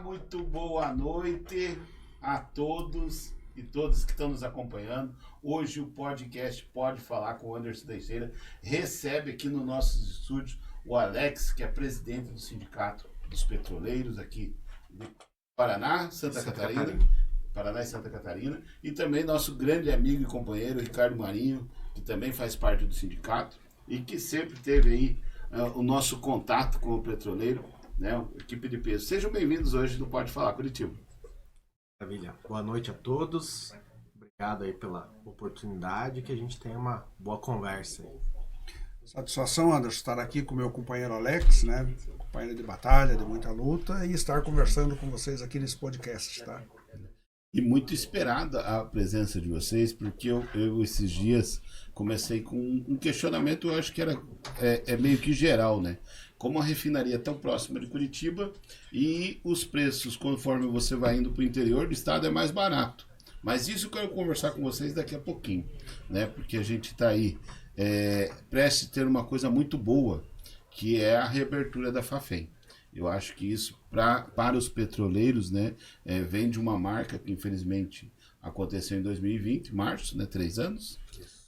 Muito boa noite a todos e todas que estão nos acompanhando. Hoje o podcast Pode Falar com o Anderson Teixeira recebe aqui no nosso estúdio o Alex, que é presidente do Sindicato dos Petroleiros aqui de Paraná, Santa Catarina. Paraná e Santa Catarina. E também nosso grande amigo e companheiro Ricardo Marinho, que também faz parte do sindicato e que sempre teve aí o nosso contato com o petroleiro, né, equipe de peso. Sejam bem-vindos hoje no Pode Falar Curitiba. Maravilha. Boa noite a todos. Obrigado aí pela oportunidade, que a gente tenha uma boa conversa aí. Satisfação, Anderson, estar aqui com o meu companheiro Alex, né? Companheiro de batalha, de muita luta, e estar conversando com vocês aqui nesse podcast, tá? E muito esperada a presença de vocês, porque eu esses dias comecei com um questionamento, eu acho que é meio que geral, né? Como a refinaria é tão próxima de Curitiba e os preços, conforme você vai indo para o interior do estado, é mais barato. Mas isso eu quero conversar com vocês daqui a pouquinho, né? Porque a gente está aí prestes a ter uma coisa muito boa, que é a reabertura da Fafem. Eu acho que isso, para os petroleiros, né, vem de uma marca que, infelizmente, aconteceu em 2020, março, né, 3 anos,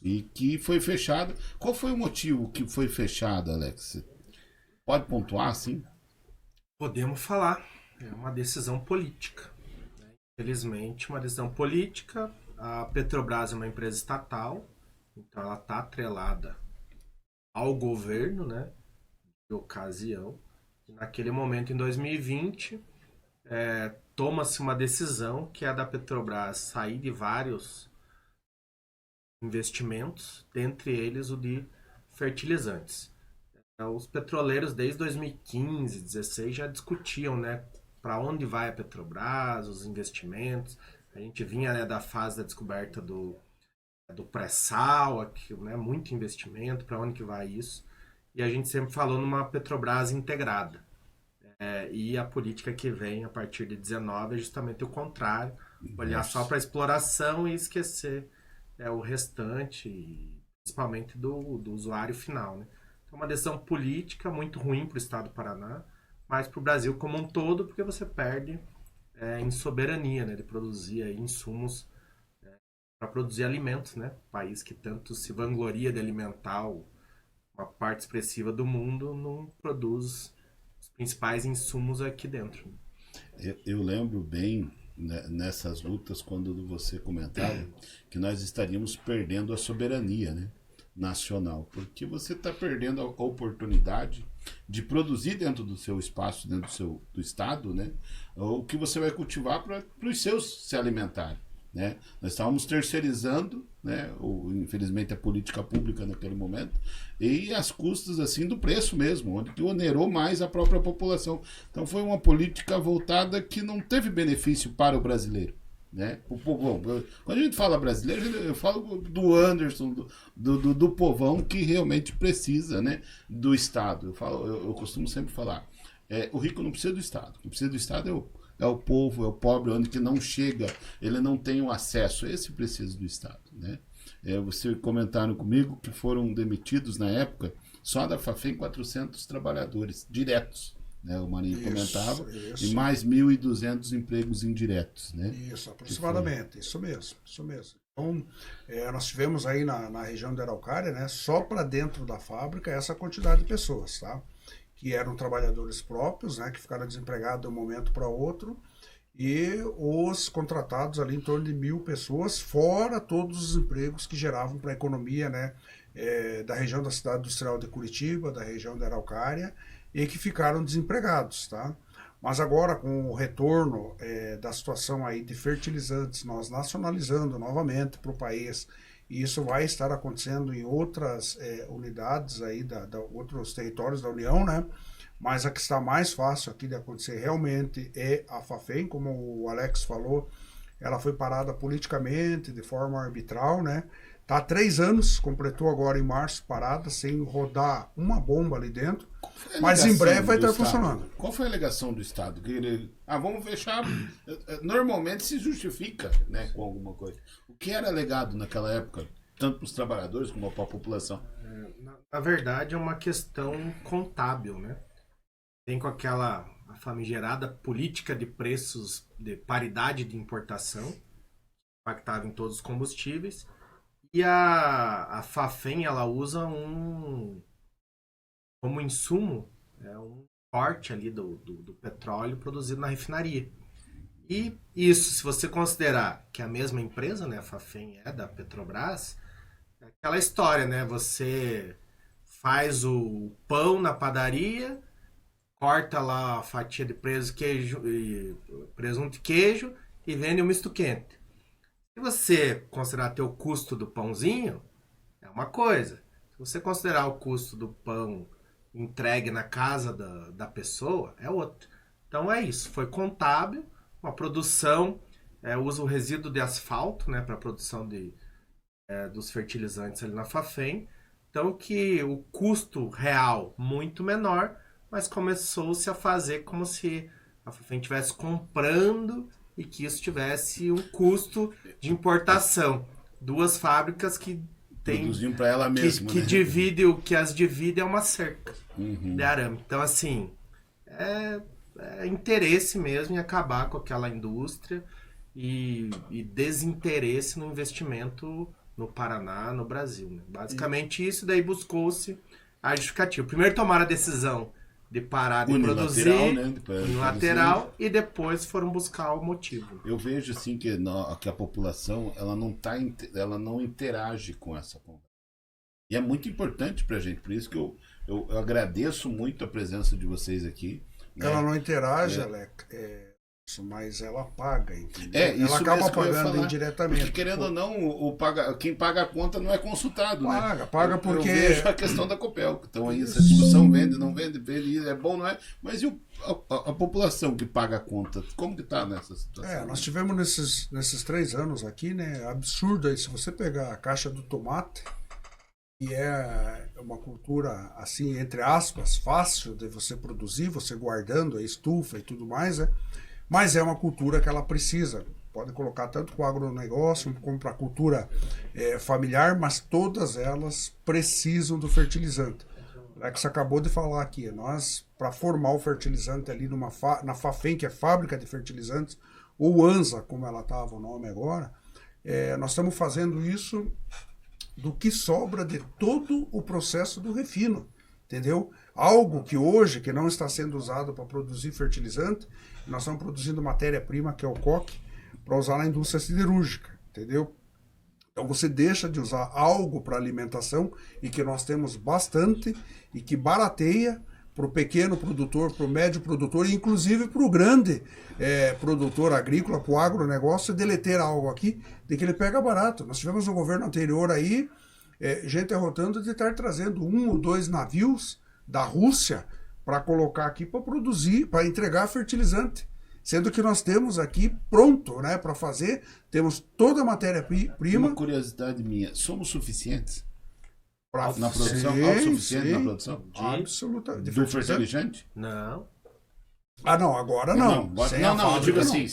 e que foi fechada. Qual foi o motivo que foi fechada, Alex? Pode pontuar, sim? Podemos falar. É uma decisão política. Infelizmente, uma decisão política. A Petrobras é uma empresa estatal, então ela está atrelada ao governo, né, de ocasião. Naquele momento, em 2020, toma-se uma decisão que é a da Petrobras sair de vários investimentos, dentre eles o de fertilizantes. Os petroleiros desde 2015, 2016 já discutiam, né, para onde vai a Petrobras, os investimentos. A gente vinha, né, da fase da descoberta do pré-sal, aqui, né, muito investimento, para onde que vai isso. E a gente sempre falou numa Petrobras integrada. E a política que vem a partir de 19 é justamente o contrário, olhar só para a exploração e esquecer o restante, principalmente do usuário final, né? Então, é uma decisão política muito ruim para o estado do Paraná, mas para o Brasil como um todo, porque você perde em soberania, né, de produzir aí insumos para produzir alimentos, né? País que tanto se vangloria de alimentar uma parte expressiva do mundo, não produz os principais insumos aqui dentro. Eu lembro bem, né, nessas lutas, quando você comentava que nós estaríamos perdendo a soberania, né, nacional, porque você está perdendo a oportunidade de produzir dentro do seu espaço, dentro do estado, né, o que você vai cultivar para os seus se alimentarem. Né? Nós estávamos terceirizando, né, infelizmente a política pública naquele momento, e às custas assim do preço mesmo, onde que onerou mais a própria população. Então foi uma política voltada que não teve benefício para o brasileiro. Né? O povão. Quando a gente fala brasileiro, eu falo do Anderson, do povão que realmente precisa, né, do Estado. Eu costumo sempre falar, o rico não precisa do Estado. O que precisa do Estado é o povo, é o pobre, onde que não chega, ele não tem o acesso. Esse precisa do Estado. Né? Vocês comentaram comigo que foram demitidos na época, só da Fafem, 400 trabalhadores diretos. Né, o Marinho comentava, e mais 1.200 empregos indiretos. Né? Isso, aproximadamente, isso mesmo. Então, nós tivemos aí na região da Araucária, né, só para dentro da fábrica, essa quantidade de pessoas, tá? Que eram trabalhadores próprios, né, que ficaram desempregados de um momento para outro, e os contratados ali em torno de 1.000 pessoas, fora todos os empregos que geravam para a economia, né, da região da cidade industrial de Curitiba, da região da Araucária, e que ficaram desempregados, tá? Mas agora, com o retorno da situação aí de fertilizantes, nós nacionalizando novamente para o país, e isso vai estar acontecendo em outras unidades aí, outros territórios da União, né? Mas a que está mais fácil aqui de acontecer realmente é a Fafem, como o Alex falou, ela foi parada politicamente, de forma arbitral, né? Tá há 3 anos, completou agora em março, parada, sem rodar uma bomba ali dentro, mas em breve vai estar funcionando. Qual foi a alegação do Estado? Vamos fechar. Normalmente se justifica, né, com alguma coisa. O que era alegado naquela época, tanto para os trabalhadores como para a população? Na verdade, é uma questão contábil, né? Tem com aquela famigerada política de preços de paridade de importação, impactava em todos os combustíveis. E a Fafem, ela usa como insumo um corte ali do petróleo produzido na refinaria. E isso, se você considerar que a mesma empresa, né, a Fafem é da Petrobras, é aquela história, né? Você faz o pão na padaria, corta lá a fatia de presunto e queijo e vende um misto quente. Se você considerar ter o custo do pãozinho, é uma coisa. Se você considerar o custo do pão entregue na casa da pessoa, é outra. Então é isso. Foi contábil, uma produção, usa o resíduo de asfalto, né, para a produção dos fertilizantes ali na Fafem. Então que o custo real muito menor, mas começou-se a fazer como se a Fafem estivesse comprando e que isso tivesse um custo de importação. 2 fábricas que produziam para ela mesma, que né? divide, o que as divide é uma cerca de arame. Então, assim, é interesse mesmo em acabar com aquela indústria e desinteresse no investimento no Paraná, no Brasil. Né? Basicamente isso, daí buscou-se a justificativa. Primeiro tomaram a decisão de parar de produzir, né? unilateral, e depois foram buscar o motivo. Eu vejo assim que a população ela não interage com essa conversa. E é muito importante pra gente, por isso que eu agradeço muito a presença de vocês aqui. Né? Ela não interage, Alex, mas ela paga, entendeu? Isso ela acaba pagando falar, indiretamente. Porque, querendo ou não, quem paga a conta não é consultado, paga porque... Eu vejo a questão da Copel. Então aí essa discussão vende, não vende, é bom, não é? Mas e a população que paga a conta? Como que está nessa situação? Nós tivemos nesses 3 anos aqui, né? Absurdo aí, se você pegar a caixa do tomate, que é uma cultura, assim, entre aspas, fácil de você produzir, você guardando a estufa e tudo mais, né? Mas é uma cultura que ela precisa. Pode colocar tanto para o agronegócio como para a cultura familiar, mas todas elas precisam do fertilizante. É que você acabou de falar aqui. Nós, para formar o fertilizante ali na Fafem, que é fábrica de fertilizantes, ou ANSA, como ela estava o nome agora, nós estamos fazendo isso do que sobra de todo o processo do refino. Entendeu? Algo que hoje, que não está sendo usado para produzir fertilizante, nós estamos produzindo matéria-prima, que é o coque, para usar na indústria siderúrgica, entendeu? Então você deixa de usar algo para alimentação e que nós temos bastante e que barateia para o pequeno produtor, para o médio produtor e inclusive para o grande produtor agrícola, para o agronegócio, deleter algo aqui de que ele pega barato. Nós tivemos no governo anterior aí gente arrotando de estar trazendo 1 ou 2 navios da Rússia para colocar aqui para produzir, para entregar fertilizante. Sendo que nós temos aqui pronto, né, para fazer, temos toda a matéria-prima. Uma curiosidade minha, somos suficientes Na produção? Sim, Autossuficientes na sim. produção? Absolutamente. Do fertilizante? Não. Ah, não, agora não. Sem a Não, eu fábrica, digo não. assim,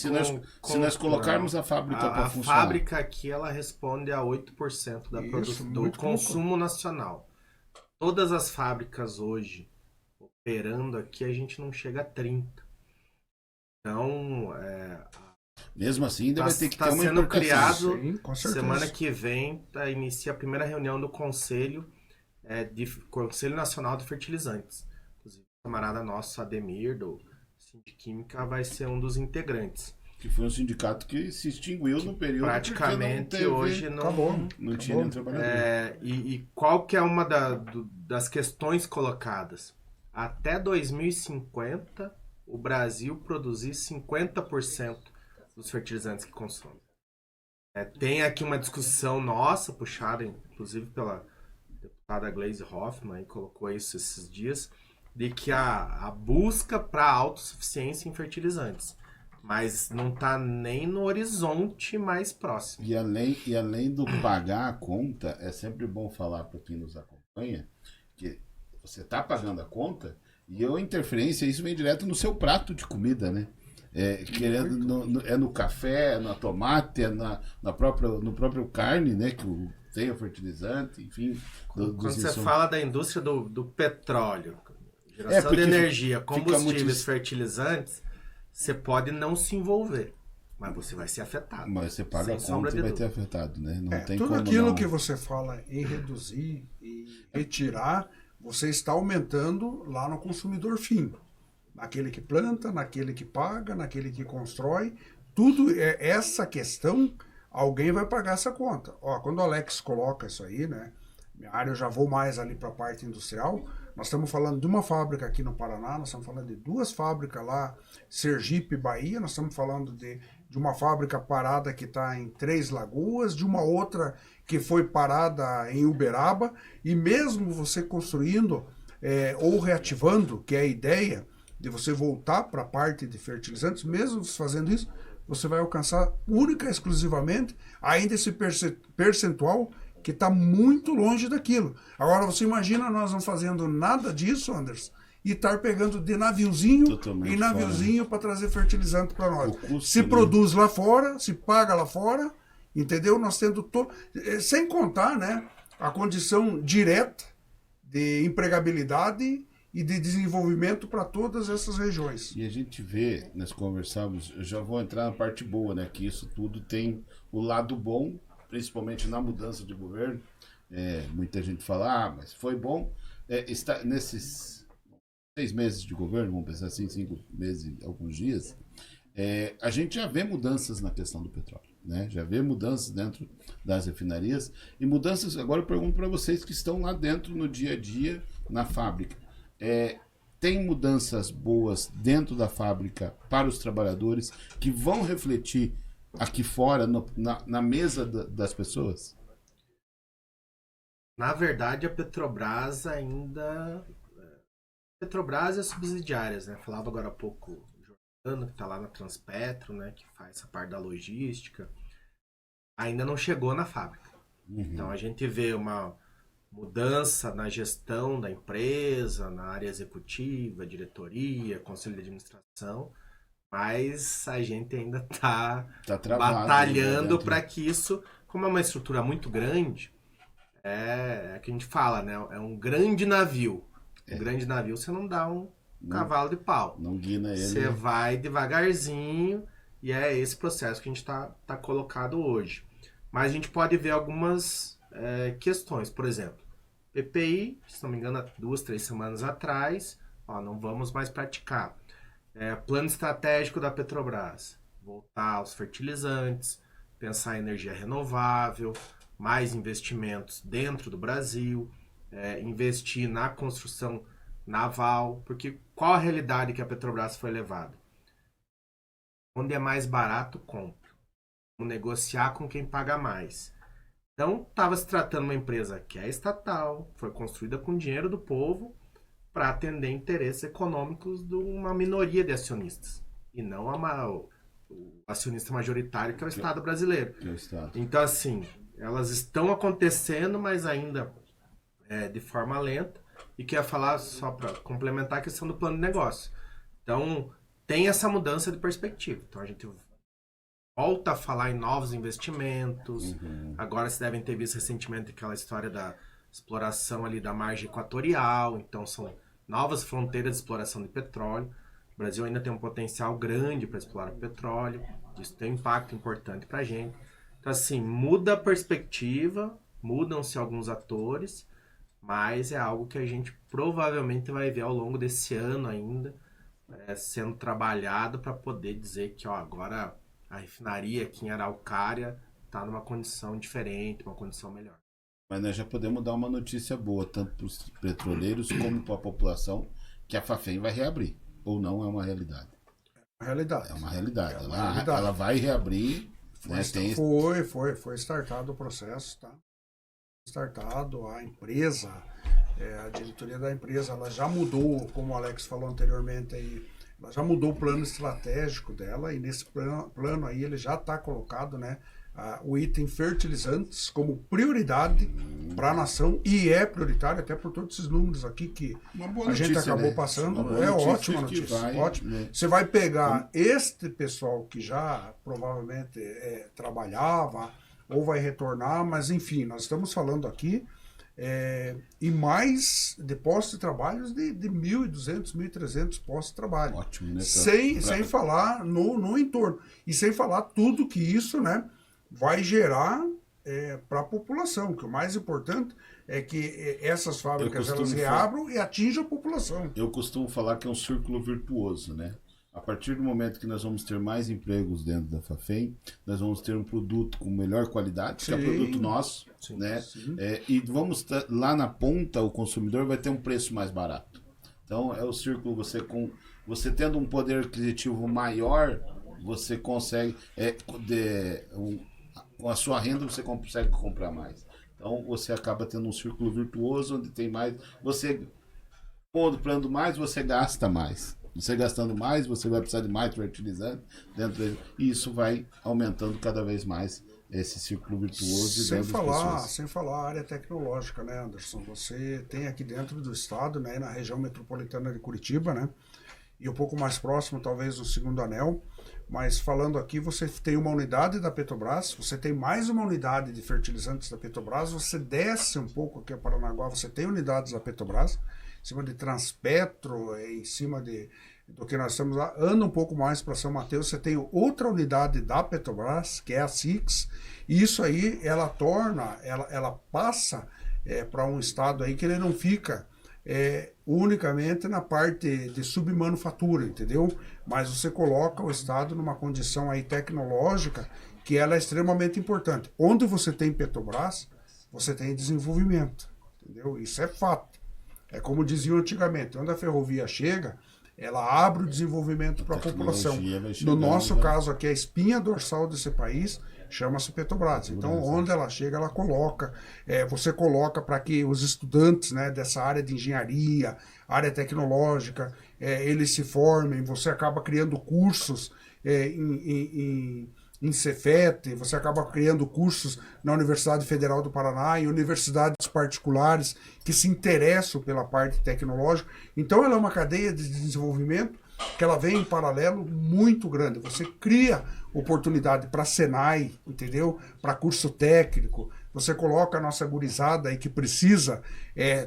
se nós colocarmos a fábrica para A funcionar. fábrica aqui, ela responde a 8% Isso, do muito consumo nacional. Todas as fábricas hoje, operando aqui, a gente não chega a 30%. Então, Mesmo assim, ainda vai ter que ter uma sendo importação. criado. Sim, com certeza. Semana que vem inicia a primeira reunião do Conselho Nacional de Fertilizantes. Inclusive, o camarada nosso, Ademir, do Sindiquímica, vai ser um dos integrantes. Que foi um sindicato que se extinguiu no período. Praticamente hoje não. Acabou. Não tinha nenhum trabalhador. E qual que é uma das questões colocadas? Até 2050, o Brasil produzir 50% dos fertilizantes que consome. Tem aqui uma discussão nossa, puxada inclusive pela deputada Gleisi Hoffmann, que colocou isso esses dias, de que a busca para autossuficiência em fertilizantes, mas não está nem no horizonte mais próximo. E além do pagar a conta, é sempre bom falar para quem nos acompanha que você está pagando a conta e a interferência, isso vem direto no seu prato de comida, né? No café, na tomate, no próprio carne, né? Que tem o fertilizante, enfim. Quando você fala da indústria do petróleo, geração de energia, combustíveis, fertilizantes, você pode não se envolver, mas você vai ser afetado. Mas você paga a conta e vai ter afetado, né? Não tem tudo como aquilo não. que você fala em reduzir e retirar, você está aumentando lá no consumidor fim. Naquele que planta, naquele que paga, naquele que constrói. Tudo essa questão, alguém vai pagar essa conta. Quando o Alex coloca isso aí, né? Minha área, eu já vou mais ali para a parte industrial. Nós estamos falando de uma fábrica aqui no Paraná, nós estamos falando de 2 fábricas lá, Sergipe, Bahia, nós estamos falando de uma fábrica parada que está em Três Lagoas, de uma outra que foi parada em Uberaba, e mesmo você construindo ou reativando, que é a ideia de você voltar para a parte de fertilizantes, mesmo fazendo isso, você vai alcançar única e exclusivamente ainda esse percentual que está muito longe daquilo. Agora, você imagina nós não fazendo nada disso, Anderson, e estar pegando de naviozinho Totalmente em naviozinho para trazer fertilizante para nós. Custo, se produz lá fora, se paga lá fora, entendeu? Nós tendo sem contar, né, a condição direta de empregabilidade e de desenvolvimento para todas essas regiões. E a gente vê, nós conversamos, eu já vou entrar na parte boa, né? Que isso tudo tem o lado bom, principalmente na mudança de governo. Muita gente fala, mas foi bom. Está nesses 6 meses de governo, vamos pensar assim, 5 meses, alguns dias, a gente já vê mudanças na questão do petróleo, né? Já vê mudanças dentro das refinarias e mudanças. Agora eu pergunto para vocês que estão lá dentro no dia a dia, na fábrica. Tem mudanças boas dentro da fábrica para os trabalhadores que vão refletir aqui fora, na mesa das pessoas? Na verdade, a Petrobras ainda... Petrobras é subsidiárias, né? Falava agora há pouco o Jordano, que está lá na Transpetro, né? Que faz essa parte da logística. Ainda não chegou na fábrica. Uhum. Então, a gente vê uma mudança na gestão da empresa, na área executiva, diretoria, conselho de administração, mas a gente ainda está batalhando para que isso, como é uma estrutura muito grande, é que a gente fala, né? É um grande navio. Um grande navio você não dá um cavalo de pau. Não guina ele. Você vai devagarzinho e é esse processo que a gente está colocado hoje. Mas a gente pode ver algumas questões, por exemplo, PPI, se não me engano, há 2, 3 semanas atrás, não vamos mais praticar. Plano estratégico da Petrobras, voltar aos fertilizantes, pensar em energia renovável, mais investimentos dentro do Brasil, investir na construção naval, porque qual a realidade que a Petrobras foi levada? Onde é mais barato, compra. Vamos negociar com quem paga mais. Então, estava se tratando de uma empresa que é estatal, foi construída com dinheiro do povo para atender interesses econômicos de uma minoria de acionistas, e não o acionista majoritário, que é o Estado brasileiro. Então, assim, elas estão acontecendo, mas ainda de forma lenta. E queria falar, só para complementar, a questão do plano de negócio. Então, tem essa mudança de perspectiva. Então, a gente volta a falar em novos investimentos. Agora, vocês devem ter visto recentemente aquela história da exploração ali da margem equatorial. Então, são novas fronteiras de exploração de petróleo. O Brasil ainda tem um potencial grande para explorar petróleo. Isso tem um impacto importante para a gente. Então, assim, muda a perspectiva, mudam-se alguns atores, mas é algo que a gente provavelmente vai ver ao longo desse ano ainda, sendo trabalhado para poder dizer que agora a refinaria aqui em Araucária está numa condição diferente, uma condição melhor. Mas nós já podemos dar uma notícia boa, tanto para os petroleiros como para a população, que a Fafem vai reabrir. Ou não é uma realidade? É uma realidade. É uma realidade. Ela vai reabrir. Foi startado o processo, tá? Startado, a empresa, a diretoria da empresa, ela já mudou, como o Alex falou anteriormente, aí, ela já mudou o plano estratégico dela, e nesse plano aí ele já está colocado, né, o item fertilizantes como prioridade para a nação, e é prioritário até por todos esses números aqui que a gente acabou passando. É ótima notícia. Ótimo. Né? Você vai pegar este pessoal que já provavelmente trabalhava ou vai retornar, mas enfim, nós estamos falando aqui e mais de postos de trabalhos de 1.200, 1.300 postos de trabalho. Ótimo, né? Sem falar no entorno. E sem falar tudo que isso, né, vai gerar para a população, que o mais importante é que essas fábricas elas reabram e atinjam a população. Eu costumo falar que é um círculo virtuoso, né? A partir do momento que nós vamos ter mais empregos dentro da Fafem, nós vamos ter um produto com melhor qualidade, que é produto nosso, né? E vamos lá na ponta, o consumidor vai ter um preço mais barato. Então é o círculo, você tendo um poder aquisitivo maior, você consegue com a sua renda você consegue comprar mais. Então você acaba tendo um círculo virtuoso onde tem mais, você comprando mais, você gasta mais. Você gastando mais, você vai precisar de mais fertilizante dentro dele, e isso vai aumentando cada vez mais esse círculo virtuoso. Sem falar a área tecnológica, né, Anderson? Você tem aqui dentro do estado, né, na região metropolitana de Curitiba, né, e um pouco mais próximo, talvez, do Segundo Anel, mas falando aqui, você tem uma unidade da Petrobras, você tem mais uma unidade de fertilizantes da Petrobras, você desce um pouco aqui a Paranaguá, você tem unidades da Petrobras, em cima de Transpetro, em cima do que nós estamos lá, anda um pouco mais para São Mateus, você tem outra unidade da Petrobras, que é a SIX, e isso aí, ela passa para um estado aí que ele não fica unicamente na parte de submanufatura, entendeu? Mas você coloca o estado numa condição aí tecnológica que ela é extremamente importante. Onde você tem Petrobras, você tem desenvolvimento, entendeu? Isso é fato. É como diziam antigamente, onde a ferrovia chega, ela abre o desenvolvimento para a população. No nosso caso aqui, a espinha dorsal desse país chama-se Petrobras. Então, onde ela chega, ela coloca. Você coloca para que os estudantes, né, dessa área de engenharia, área tecnológica, eles se formem. Você acaba criando cursos em Cefet, você acaba criando cursos na Universidade Federal do Paraná e universidades particulares que se interessam pela parte tecnológica. Então ela é uma cadeia de desenvolvimento que ela vem em paralelo muito grande. Você cria oportunidade para Senai, entendeu? Para curso técnico. Você coloca a nossa gurizada aí que precisa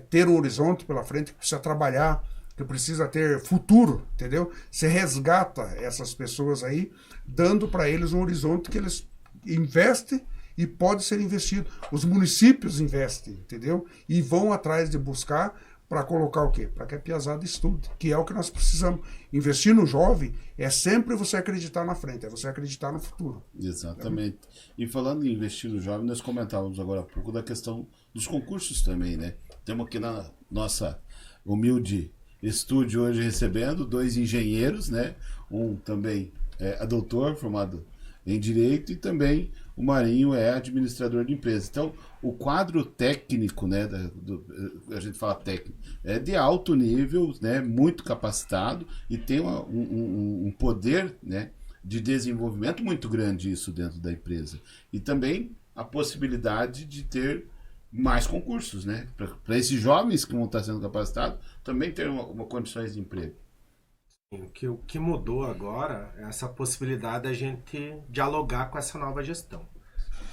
ter um horizonte pela frente, que precisa trabalhar, que precisa ter futuro, entendeu? Você resgata essas pessoas aí, dando para eles um horizonte que eles investem e pode ser investido. Os municípios investem, entendeu? E vão atrás de buscar para colocar o quê? Para que a piazada estude, que é o que nós precisamos. Investir no jovem é sempre você acreditar na frente, é você acreditar no futuro. Exatamente. E falando em investir no jovem, nós comentávamos agora há pouco da questão dos concursos também, né? Temos aqui na nossa humilde estúdio hoje recebendo 2 engenheiros, né? Um também é doutor, formado em Direito, e também o Marinho é administrador de empresa. Então, o quadro técnico, né, a gente fala técnico, é de alto nível, né, muito capacitado e tem um poder, né, de desenvolvimento muito grande isso dentro da empresa. E também a possibilidade de ter mais concursos, né, para esses jovens que vão estar sendo capacitados também ter uma condições de emprego. O que mudou agora é essa possibilidade da gente dialogar com essa nova gestão.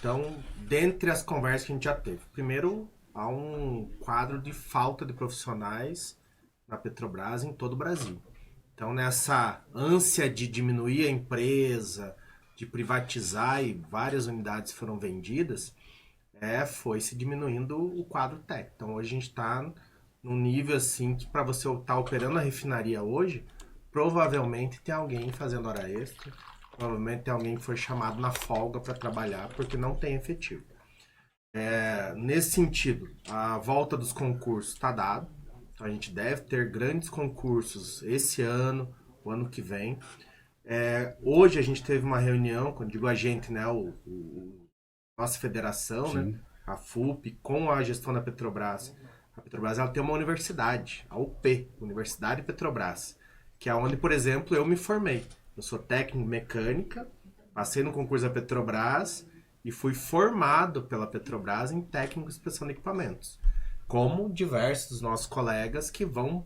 Então, dentre as conversas que a gente já teve, primeiro, há um quadro de falta de profissionais na Petrobras em todo o Brasil. Então, nessa ânsia de diminuir a empresa, de privatizar e várias unidades foram vendidas, foi se diminuindo o quadro técnico. Então, hoje a gente está num nível assim que para você estar operando a refinaria hoje, provavelmente tem alguém fazendo hora extra, provavelmente tem alguém que foi chamado na folga para trabalhar porque não tem efetivo. Nesse sentido, a volta dos concursos está dado. Então a gente deve ter grandes concursos esse ano, o ano que vem. Hoje a gente teve uma reunião, quando digo a gente, né, nossa federação, né, a FUP, com a gestão da Petrobras. A Petrobras ela tem uma universidade, a UP, Universidade Petrobras, que é onde, por exemplo, eu me formei. Eu sou técnico em mecânica, passei no concurso da Petrobras e fui formado pela Petrobras em técnico de inspeção de equipamentos. Como diversos dos nossos colegas que vão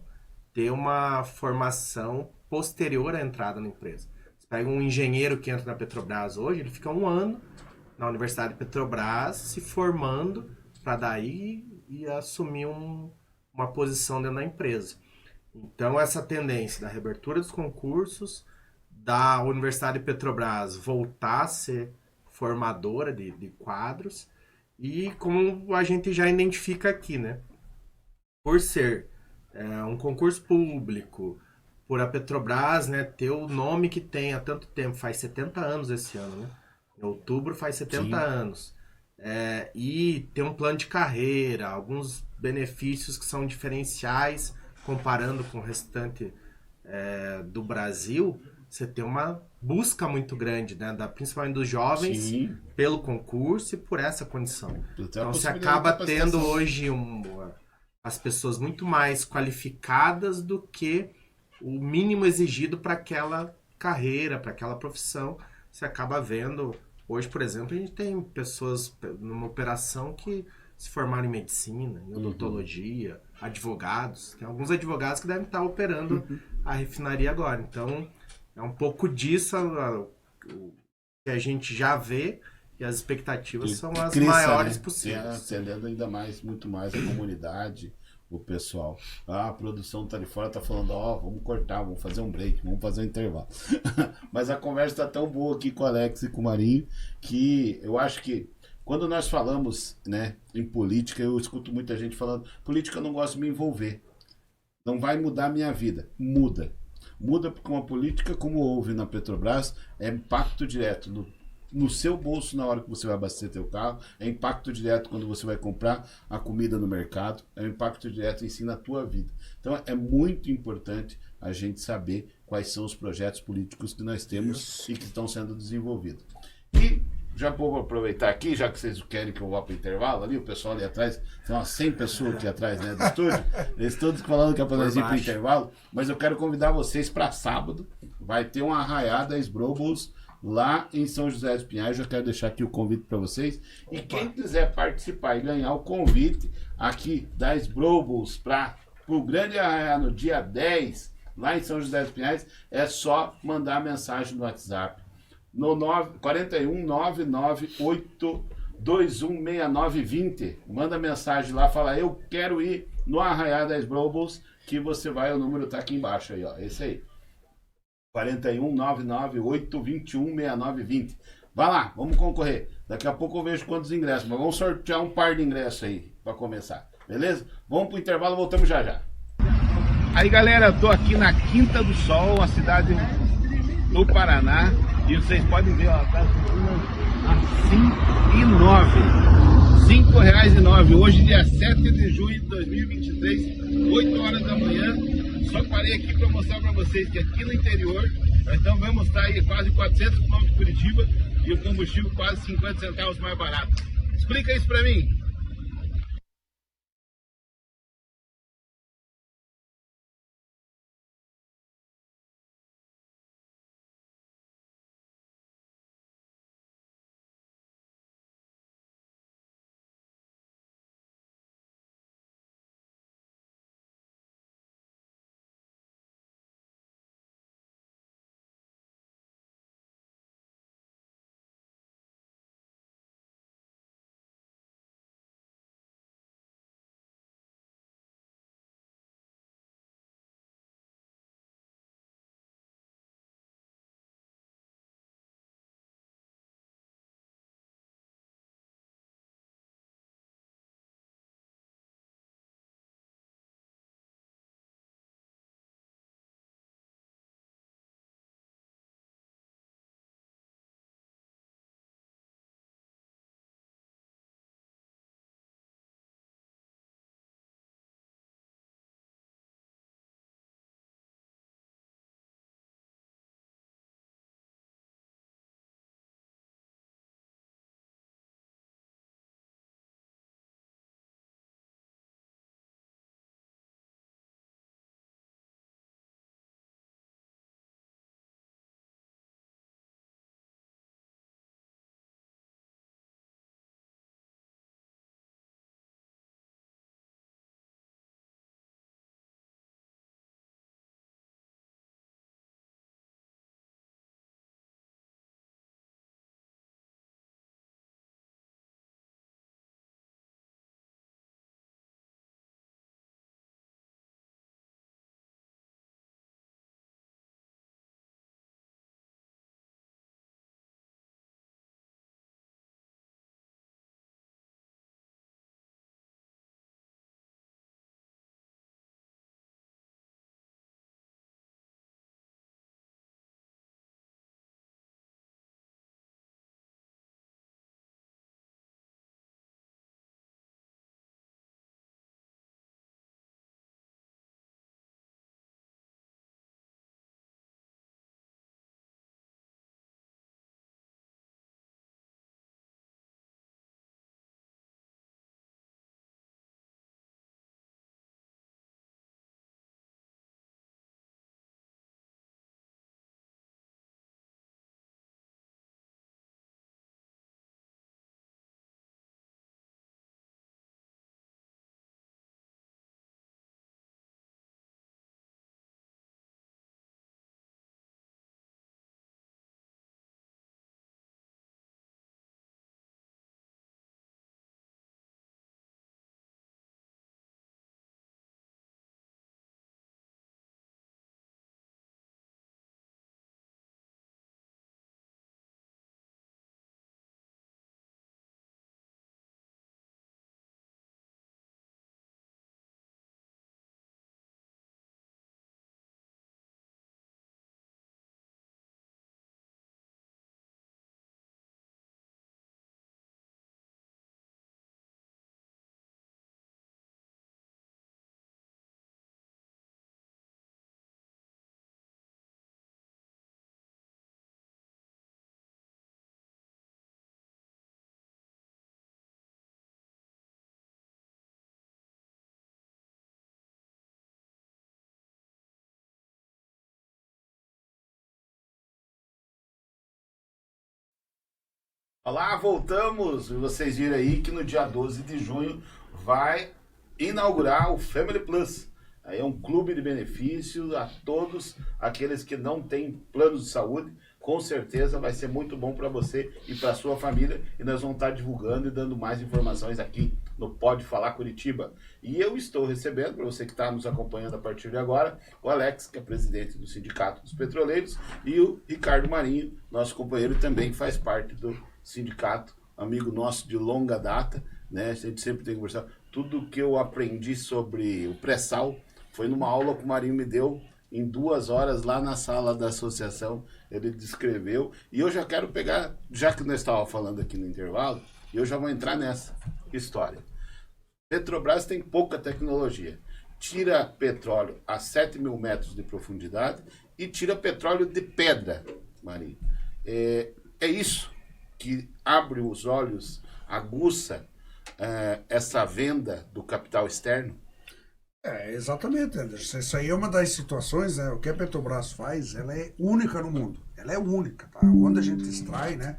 ter uma formação posterior à entrada na empresa. Você pega um engenheiro que entra na Petrobras hoje, ele fica 1 ano na Universidade Petrobras se formando para daí e assumir uma posição dentro da empresa. Então, essa tendência da reabertura dos concursos, da Universidade Petrobras voltar a ser formadora de quadros, e como a gente já identifica aqui, né? Por ser um concurso público, por a Petrobras, né, ter o nome que tem há tanto tempo, faz 70 anos esse ano, né? Em outubro faz 70 anos. E ter um plano de carreira, alguns benefícios que são diferenciais comparando com o restante do Brasil, você tem uma busca muito grande, né, principalmente dos jovens, pelo concurso e por essa condição. Então você acaba tendo hoje as pessoas muito mais qualificadas do que o mínimo exigido para aquela carreira, para aquela profissão. Você acaba vendo, hoje, por exemplo, a gente tem pessoas numa operação que se formaram em medicina, em odontologia, advogados. Tem alguns advogados que devem estar operando a refinaria agora. Então, é um pouco disso que a gente já vê e as expectativas são as maiores possíveis. Atendendo ainda mais, muito mais a comunidade, o pessoal. A produção tá ali fora, tá falando, vamos cortar, vamos fazer um break, vamos fazer um intervalo. Mas a conversa tá tão boa aqui com o Alex e com o Marinho, que eu acho que quando nós falamos, né, em política, eu escuto muita gente falando, política eu não gosto de me envolver. Não vai mudar a minha vida. Muda. Muda porque uma política como houve na Petrobras é impacto direto no seu bolso na hora que você vai abastecer teu carro, é impacto direto quando você vai comprar a comida no mercado, é impacto direto em si na tua vida. Então é muito importante a gente saber quais são os projetos políticos que nós temos e que estão sendo desenvolvidos. E já vou aproveitar aqui, já que vocês querem que eu vá para o intervalo ali, o pessoal ali atrás, tem umas 100 pessoas aqui atrás, né, do estúdio, eles todos falando que é para nós ir para o intervalo, mas eu quero convidar vocês para sábado, vai ter uma arraiada Esbrobos lá em São José dos Pinhais, já quero deixar aqui o convite para vocês, e quem quiser participar e ganhar o convite aqui da Esbrobos para o grande arraiá no dia 10, lá em São José dos Pinhais, é só mandar mensagem no WhatsApp. No 41 998 216920. Manda mensagem lá, fala, eu quero ir no Arraiá das Brobos, que você vai, o número tá aqui embaixo aí, ó. Esse aí. 41 998 216920. Vai lá, vamos concorrer. Daqui a pouco eu vejo quantos ingressos, mas vamos sortear um par de ingressos aí para começar. Beleza? Vamos pro intervalo, voltamos já já. Aí galera, eu tô aqui na Quinta do Sol, uma cidade no Paraná, e vocês podem ver, ó, tá a R$5,09. Hoje, dia 7 de junho de 2023, 8 horas da manhã. Só parei aqui para mostrar para vocês que aqui no interior, nós vamos estar aí quase 400 km de Curitiba e o combustível quase 50 centavos mais barato. Explica isso para mim. Olá, voltamos! E vocês viram aí que no dia 12 de junho vai inaugurar o Family Plus. Aí é um clube de benefícios a todos aqueles que não têm plano de saúde. Com certeza vai ser muito bom para você e para sua família. E nós vamos estar divulgando e dando mais informações aqui no Pode Falar Curitiba. E eu estou recebendo, para você que está nos acompanhando a partir de agora, o Alex, que é presidente do Sindicato dos Petroleiros, e o Ricardo Marinho, nosso companheiro também, que faz parte do sindicato, amigo nosso de longa data, né? A gente sempre tem que conversar. tudo que eu aprendi sobre o pré-sal foi numa aula que o Marinho me deu em 2 horas lá na sala da associação. Ele descreveu. E eu já quero pegar, já que nós estávamos falando aqui no intervalo, eu já vou entrar nessa história. Petrobras tem pouca tecnologia. Tira petróleo a 7.000 metros de profundidade e tira petróleo de pedra, Marinho. É isso que abre os olhos, aguça essa venda do capital externo? Exatamente, Anderson. Isso aí é uma das situações, né? O que a Petrobras faz, ela é única no mundo. Ela é única, tá? Onde a gente extrai, né?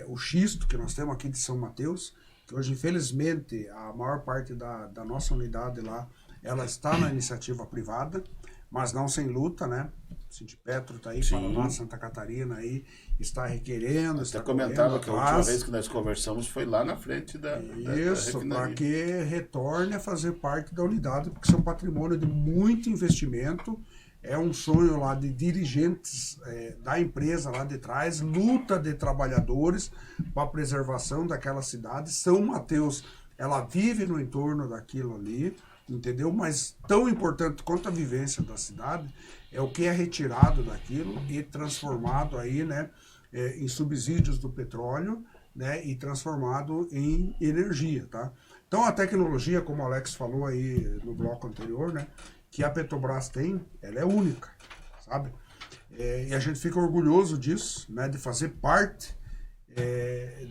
O xisto que nós temos aqui de São Mateus, que hoje, infelizmente, a maior parte da nossa unidade lá, ela está na iniciativa privada, mas não sem luta, né? O Sindipetro está aí, Sim. Paraná, Santa Catarina aí, está requerendo, Você está comentava que a última atrás. vez que nós conversamos foi lá na frente da Isso, para refinaria. que retorne a fazer parte da unidade, porque isso é um patrimônio de muito investimento, é um sonho lá de dirigentes da empresa lá de trás, luta de trabalhadores para a preservação daquela cidade. São Mateus, ela vive no entorno daquilo ali, entendeu? Mas tão importante quanto a vivência da cidade é o que é retirado daquilo e transformado aí, né, em subsídios do petróleo, né, e transformado em energia, tá? Então a tecnologia, como o Alex falou aí no bloco anterior, né, que a Petrobras tem, ela é única, sabe? E a gente fica orgulhoso disso, né, de fazer parte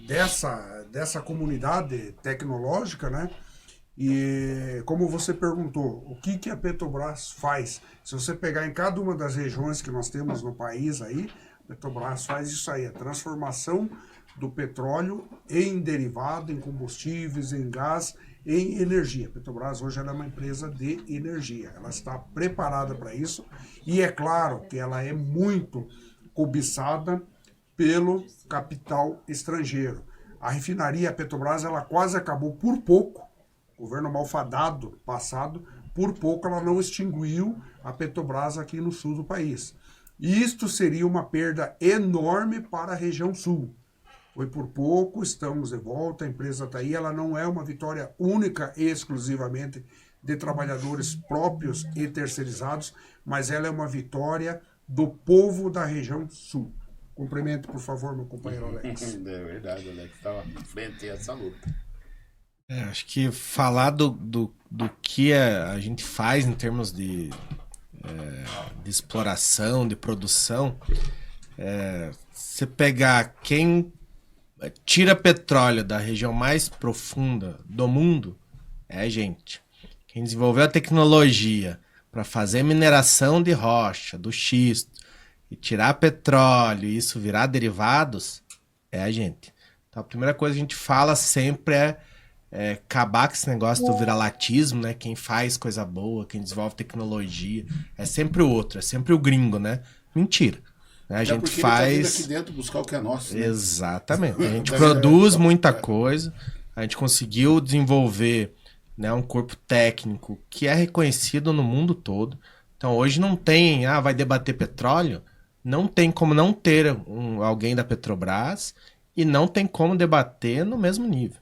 dessa comunidade tecnológica, né? E como você perguntou, o que a Petrobras faz? Se você pegar em cada uma das regiões que nós temos no país aí, a Petrobras faz isso aí, a transformação do petróleo em derivado, em combustíveis, em gás, em energia. A Petrobras hoje ela é uma empresa de energia, ela está preparada para isso e é claro que ela é muito cobiçada pelo capital estrangeiro. A refinaria, a Petrobras, ela quase acabou por pouco, governo malfadado passado, por pouco ela não extinguiu a Petrobras aqui no sul do país. Isto seria uma perda enorme para a região sul. Foi por pouco, estamos de volta, a empresa está aí, ela não é uma vitória única e exclusivamente de trabalhadores próprios e terceirizados, mas ela é uma vitória do povo da região sul. Cumprimente, por favor, meu companheiro Alex. É verdade, Alex estava à frente dessa luta. Acho que falar do que a gente faz em termos de exploração, de produção, você pegar quem tira petróleo da região mais profunda do mundo, é a gente. Quem desenvolveu a tecnologia para fazer mineração de rocha, do xisto, e tirar petróleo e isso virar derivados, é a gente. Então a primeira coisa que a gente fala sempre é acabar com esse negócio do viralatismo, né? Quem faz coisa boa, quem desenvolve tecnologia, é sempre o outro, é sempre o gringo, né? Mentira. A gente faz... Ele tá vindo aqui dentro buscar o que é nosso. Né? Exatamente. A gente produz muita coisa, a gente conseguiu desenvolver, né, um corpo técnico que é reconhecido no mundo todo. Então hoje não tem, vai debater petróleo, não tem como não ter alguém da Petrobras e não tem como debater no mesmo nível.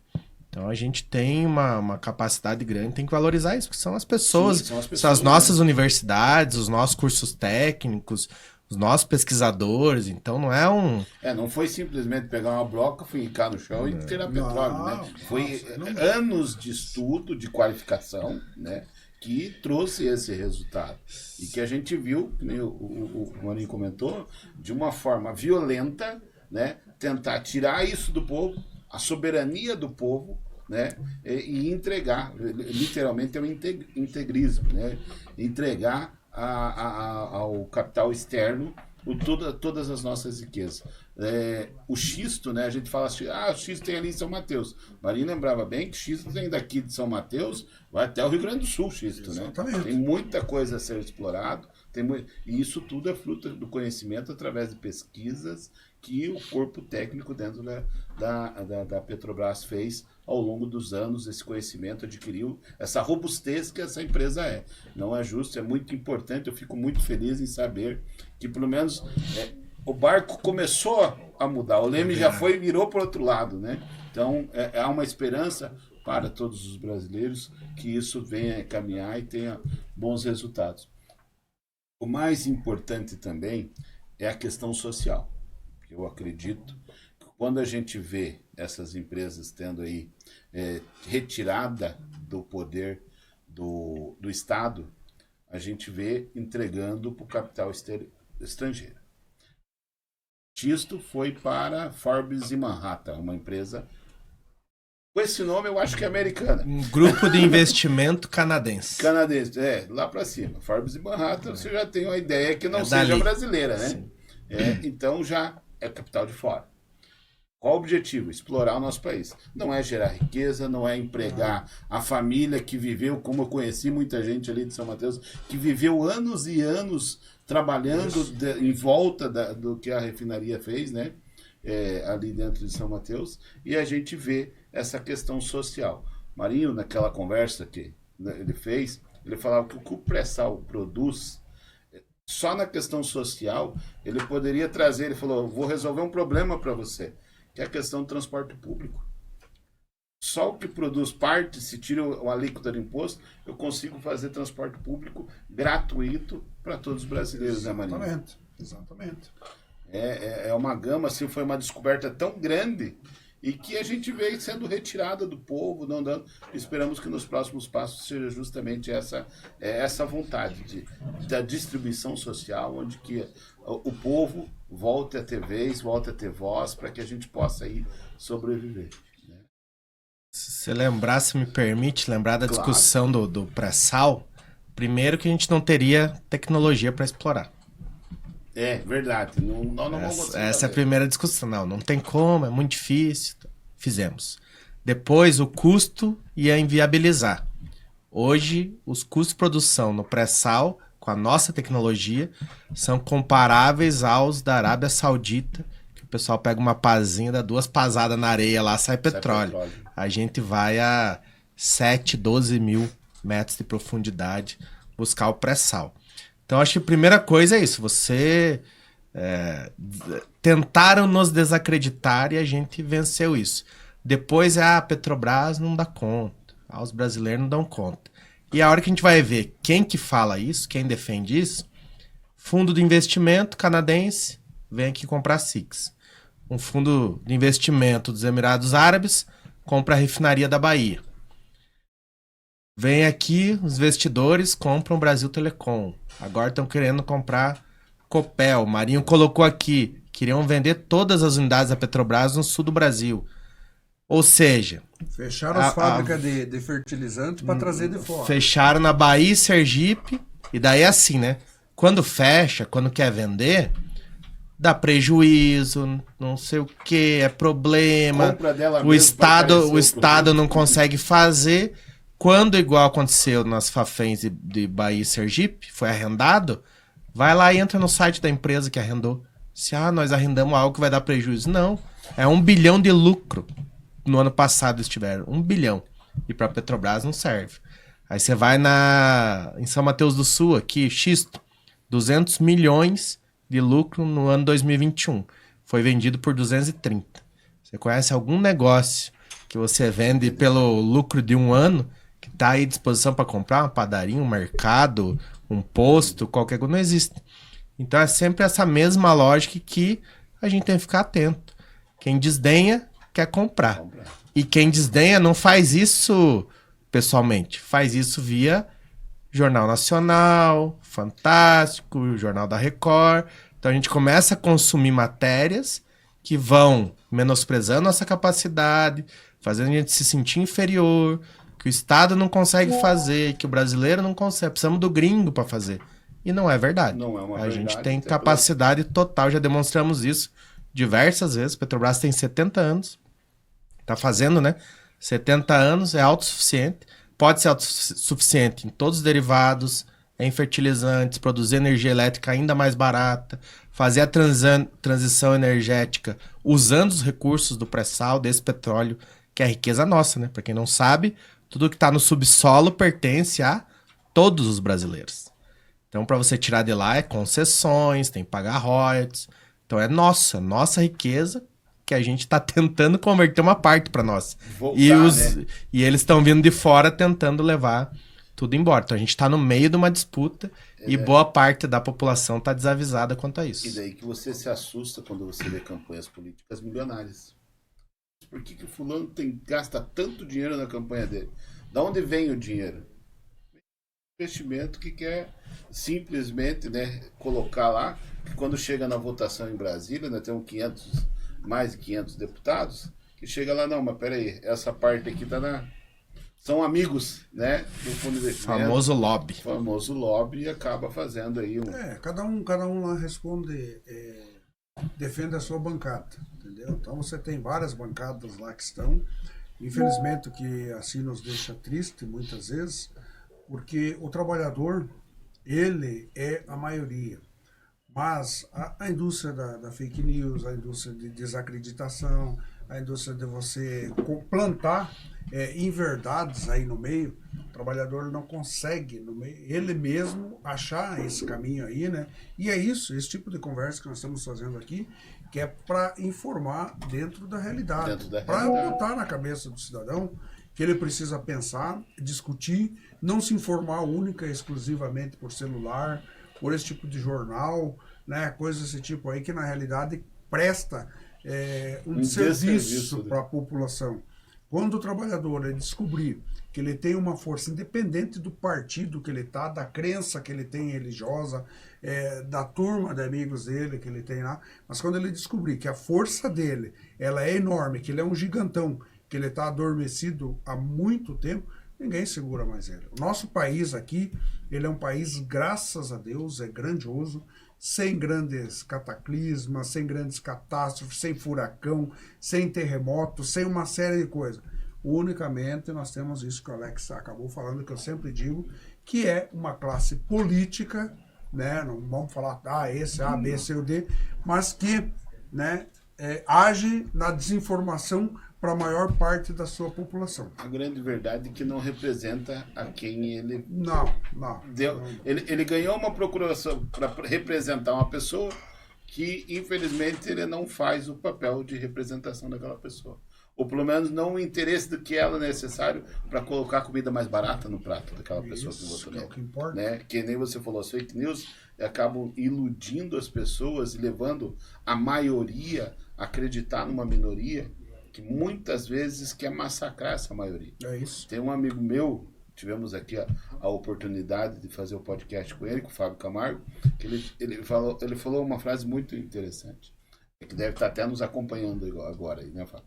Então a gente tem uma capacidade grande, tem que valorizar isso, porque são as pessoas, sim, são as nossas universidades, os nossos cursos técnicos, os nossos pesquisadores, então não é um... não foi simplesmente pegar uma broca, fincar no chão e tirar petróleo, né? Foi anos de estudo, de qualificação, né? Que trouxe esse resultado. E que a gente viu, como o Marinho comentou, de uma forma violenta, né? Tentar tirar isso do povo, a soberania do povo, né, e entregar, literalmente é um integrismo, né, entregar ao capital externo todas as nossas riquezas. O xisto, né, a gente fala assim, o xisto tem ali em São Mateus. Marinho lembrava bem que xisto tem daqui de São Mateus, vai até o Rio Grande do Sul, xisto, né? Tem muita coisa a ser explorado, e isso tudo é fruto do conhecimento através de pesquisas que o corpo técnico dentro da Petrobras fez ao longo dos anos. Esse conhecimento adquiriu essa robustez que essa empresa é. Não é justo, é muito importante, eu fico muito feliz em saber que pelo menos o barco começou a mudar, o leme já virou para o outro lado, né? Então há uma esperança para todos os brasileiros, que isso venha a caminhar e tenha bons resultados. O mais importante também é a questão social. Eu acredito que quando a gente vê essas empresas tendo aí retirada do poder do Estado, a gente vê entregando para o capital estrangeiro. Isto foi para Forbes e Manhattan, uma empresa com esse nome, eu acho que é americana. Um grupo de investimento canadense. Canadense, lá para cima. Forbes e Manhattan, você já tem uma ideia que não seja dali. Brasileira, né? Então já é capital de fora. Qual o objetivo? Explorar o nosso país. Não é gerar riqueza, não é empregar a família que viveu, como eu conheci muita gente ali de São Mateus, que viveu anos e anos trabalhando em volta do que a refinaria fez, né? Ali dentro de São Mateus, e a gente vê essa questão social. Marinho, naquela conversa que ele fez, ele falava que o que o pré-sal produz, só na questão social, ele poderia trazer, ele falou, vou resolver um problema para você, que é a questão do transporte público. Só o que produz parte, se tira a alíquota do imposto, eu consigo fazer transporte público gratuito para todos os brasileiros, né, Marinho? Exatamente. É uma gama, assim, foi uma descoberta tão grande e que a gente vê sendo retirada do povo, não dando. Esperamos que nos próximos passos seja justamente essa vontade da distribuição social, onde que o povo volte a ter vez, volte a ter voz, para que a gente possa aí sobreviver. Né? Se você lembrar, se me permite, lembrar da discussão do pré-sal, primeiro que a gente não teria tecnologia para explorar. É verdade. Nós não vamos conseguir. Essa é a primeira discussão. Não tem como, é muito difícil. Fizemos. Depois, o custo ia inviabilizar. Hoje, os custos de produção no pré-sal, com a nossa tecnologia, são comparáveis aos da Arábia Saudita, que o pessoal pega uma pazinha, dá 2 pasadas na areia lá, sai petróleo. A gente vai a 7, 12 mil metros de profundidade buscar o pré-sal. Então, acho que a primeira coisa é isso. Tentaram nos desacreditar e a gente venceu isso. Depois, a Petrobras não dá conta. Os brasileiros não dão conta. E a hora que a gente vai ver quem que fala isso, quem defende isso, fundo de investimento canadense vem aqui comprar SIX. Um fundo de investimento dos Emirados Árabes compra a refinaria da Bahia. Vem aqui, os investidores compram Brasil Telecom. Agora estão querendo comprar Copel. O Marinho colocou aqui. Queriam vender todas as unidades da Petrobras no sul do Brasil. Ou seja... Fecharam as fábricas de fertilizante para trazer de fora. Fecharam na Bahia e Sergipe. E daí é assim, né? Quando fecha, quando quer vender, dá prejuízo, não sei o que, é problema. O Estado não consegue fazer... Quando, igual aconteceu nas Faféns de Bahia e Sergipe, foi arrendado, vai lá e entra no site da empresa que arrendou. Se nós arrendamos algo que vai dar prejuízo. Não, é 1 bilhão de lucro. No ano passado estiveram 1 bilhão. E para a Petrobras não serve. Aí você vai em São Mateus do Sul, aqui, Xisto, 200 milhões de lucro no ano 2021. Foi vendido por 230. Você conhece algum negócio que você vende pelo lucro de um ano, que está aí à disposição para comprar uma padaria, um mercado, um posto, qualquer coisa, não existe. Então é sempre essa mesma lógica que a gente tem que ficar atento. Quem desdenha, quer comprar. E quem desdenha não faz isso pessoalmente, faz isso via Jornal Nacional, Fantástico, Jornal da Record. Então a gente começa a consumir matérias que vão menosprezando nossa capacidade, fazendo a gente se sentir inferior, que o Estado não consegue fazer, que o brasileiro não consegue. Precisamos do gringo para fazer. E não é verdade. Não é uma a verdade, gente tem capacidade total, já demonstramos isso diversas vezes. Petrobras tem 70 anos. Tá fazendo, né? 70 anos, é autossuficiente. Pode ser autossuficiente em todos os derivados, em fertilizantes, produzir energia elétrica ainda mais barata, fazer a transição energética usando os recursos do pré-sal, desse petróleo, que é a riqueza nossa, né? Para quem não sabe, tudo que está no subsolo pertence a todos os brasileiros. Então, para você tirar de lá, é concessões, tem que pagar royalties. Então, é nossa riqueza, que a gente está tentando converter uma parte para nós. Voltar, né? E eles estão vindo de fora tentando levar tudo embora. Então a gente está no meio de uma disputa e boa parte da população está desavisada quanto a isso. E daí que você se assusta quando você vê campanhas políticas milionárias. Por que o fulano gasta tanto dinheiro na campanha dele? Da onde vem o dinheiro? Investimento que quer simplesmente, né, colocar lá, que quando chega na votação em Brasília, nós temos mais de 500 deputados, que chega lá, não, mas peraí, essa parte aqui tá são amigos, né, do fundo de investimento. Famoso lobby. Famoso lobby, e acaba fazendo aí cada um lá responde, defende a sua bancada, entendeu? Então você tem várias bancadas lá que estão, infelizmente o que assim nos deixa triste muitas vezes, porque o trabalhador, ele é a maioria. Mas a indústria da fake news, a indústria de desacreditação, a indústria de você plantar inverdades aí no meio, o trabalhador não consegue, no meio, ele mesmo, achar esse caminho aí, né? E é isso, esse tipo de conversa que nós estamos fazendo aqui, que é para informar dentro da realidade, para botar na cabeça do cidadão que ele precisa pensar, discutir, não se informar única e exclusivamente por celular, por esse tipo de jornal, né, coisas desse tipo aí, que na realidade presta um serviço para a população. Quando o trabalhador descobrir que ele tem uma força independente do partido que ele está, da crença que ele tem religiosa, da turma de amigos dele que ele tem lá, mas quando ele descobrir que a força dele ela é enorme, que ele é um gigantão, que ele está adormecido há muito tempo, ninguém segura mais ele. O nosso país aqui, ele é um país, graças a Deus, é grandioso, sem grandes cataclismas, sem grandes catástrofes, sem furacão, sem terremoto, sem uma série de coisas. Unicamente nós temos isso que o Alex acabou falando, que eu sempre digo, que é uma classe política, né? Não vamos falar esse A, B, C ou D, mas que, né, age na desinformação para a maior parte da sua população. A grande verdade é que não representa a quem ele... Não. Deu. Ele ganhou uma procuração para representar uma pessoa que, infelizmente, ele não faz o papel de representação daquela pessoa. Ou, pelo menos, não o interesse do que ela é necessário para colocar comida mais barata no prato daquela pessoa que votou nele. É o que importa. Né? Que nem você falou, as fake news acabam iludindo as pessoas e levando a maioria a acreditar numa minoria que muitas vezes quer massacrar essa maioria. É isso. Tem um amigo meu, tivemos aqui a oportunidade de fazer o podcast com ele, com o Fábio Camargo, que ele falou uma frase muito interessante, que deve estar até nos acompanhando agora, né, Fábio?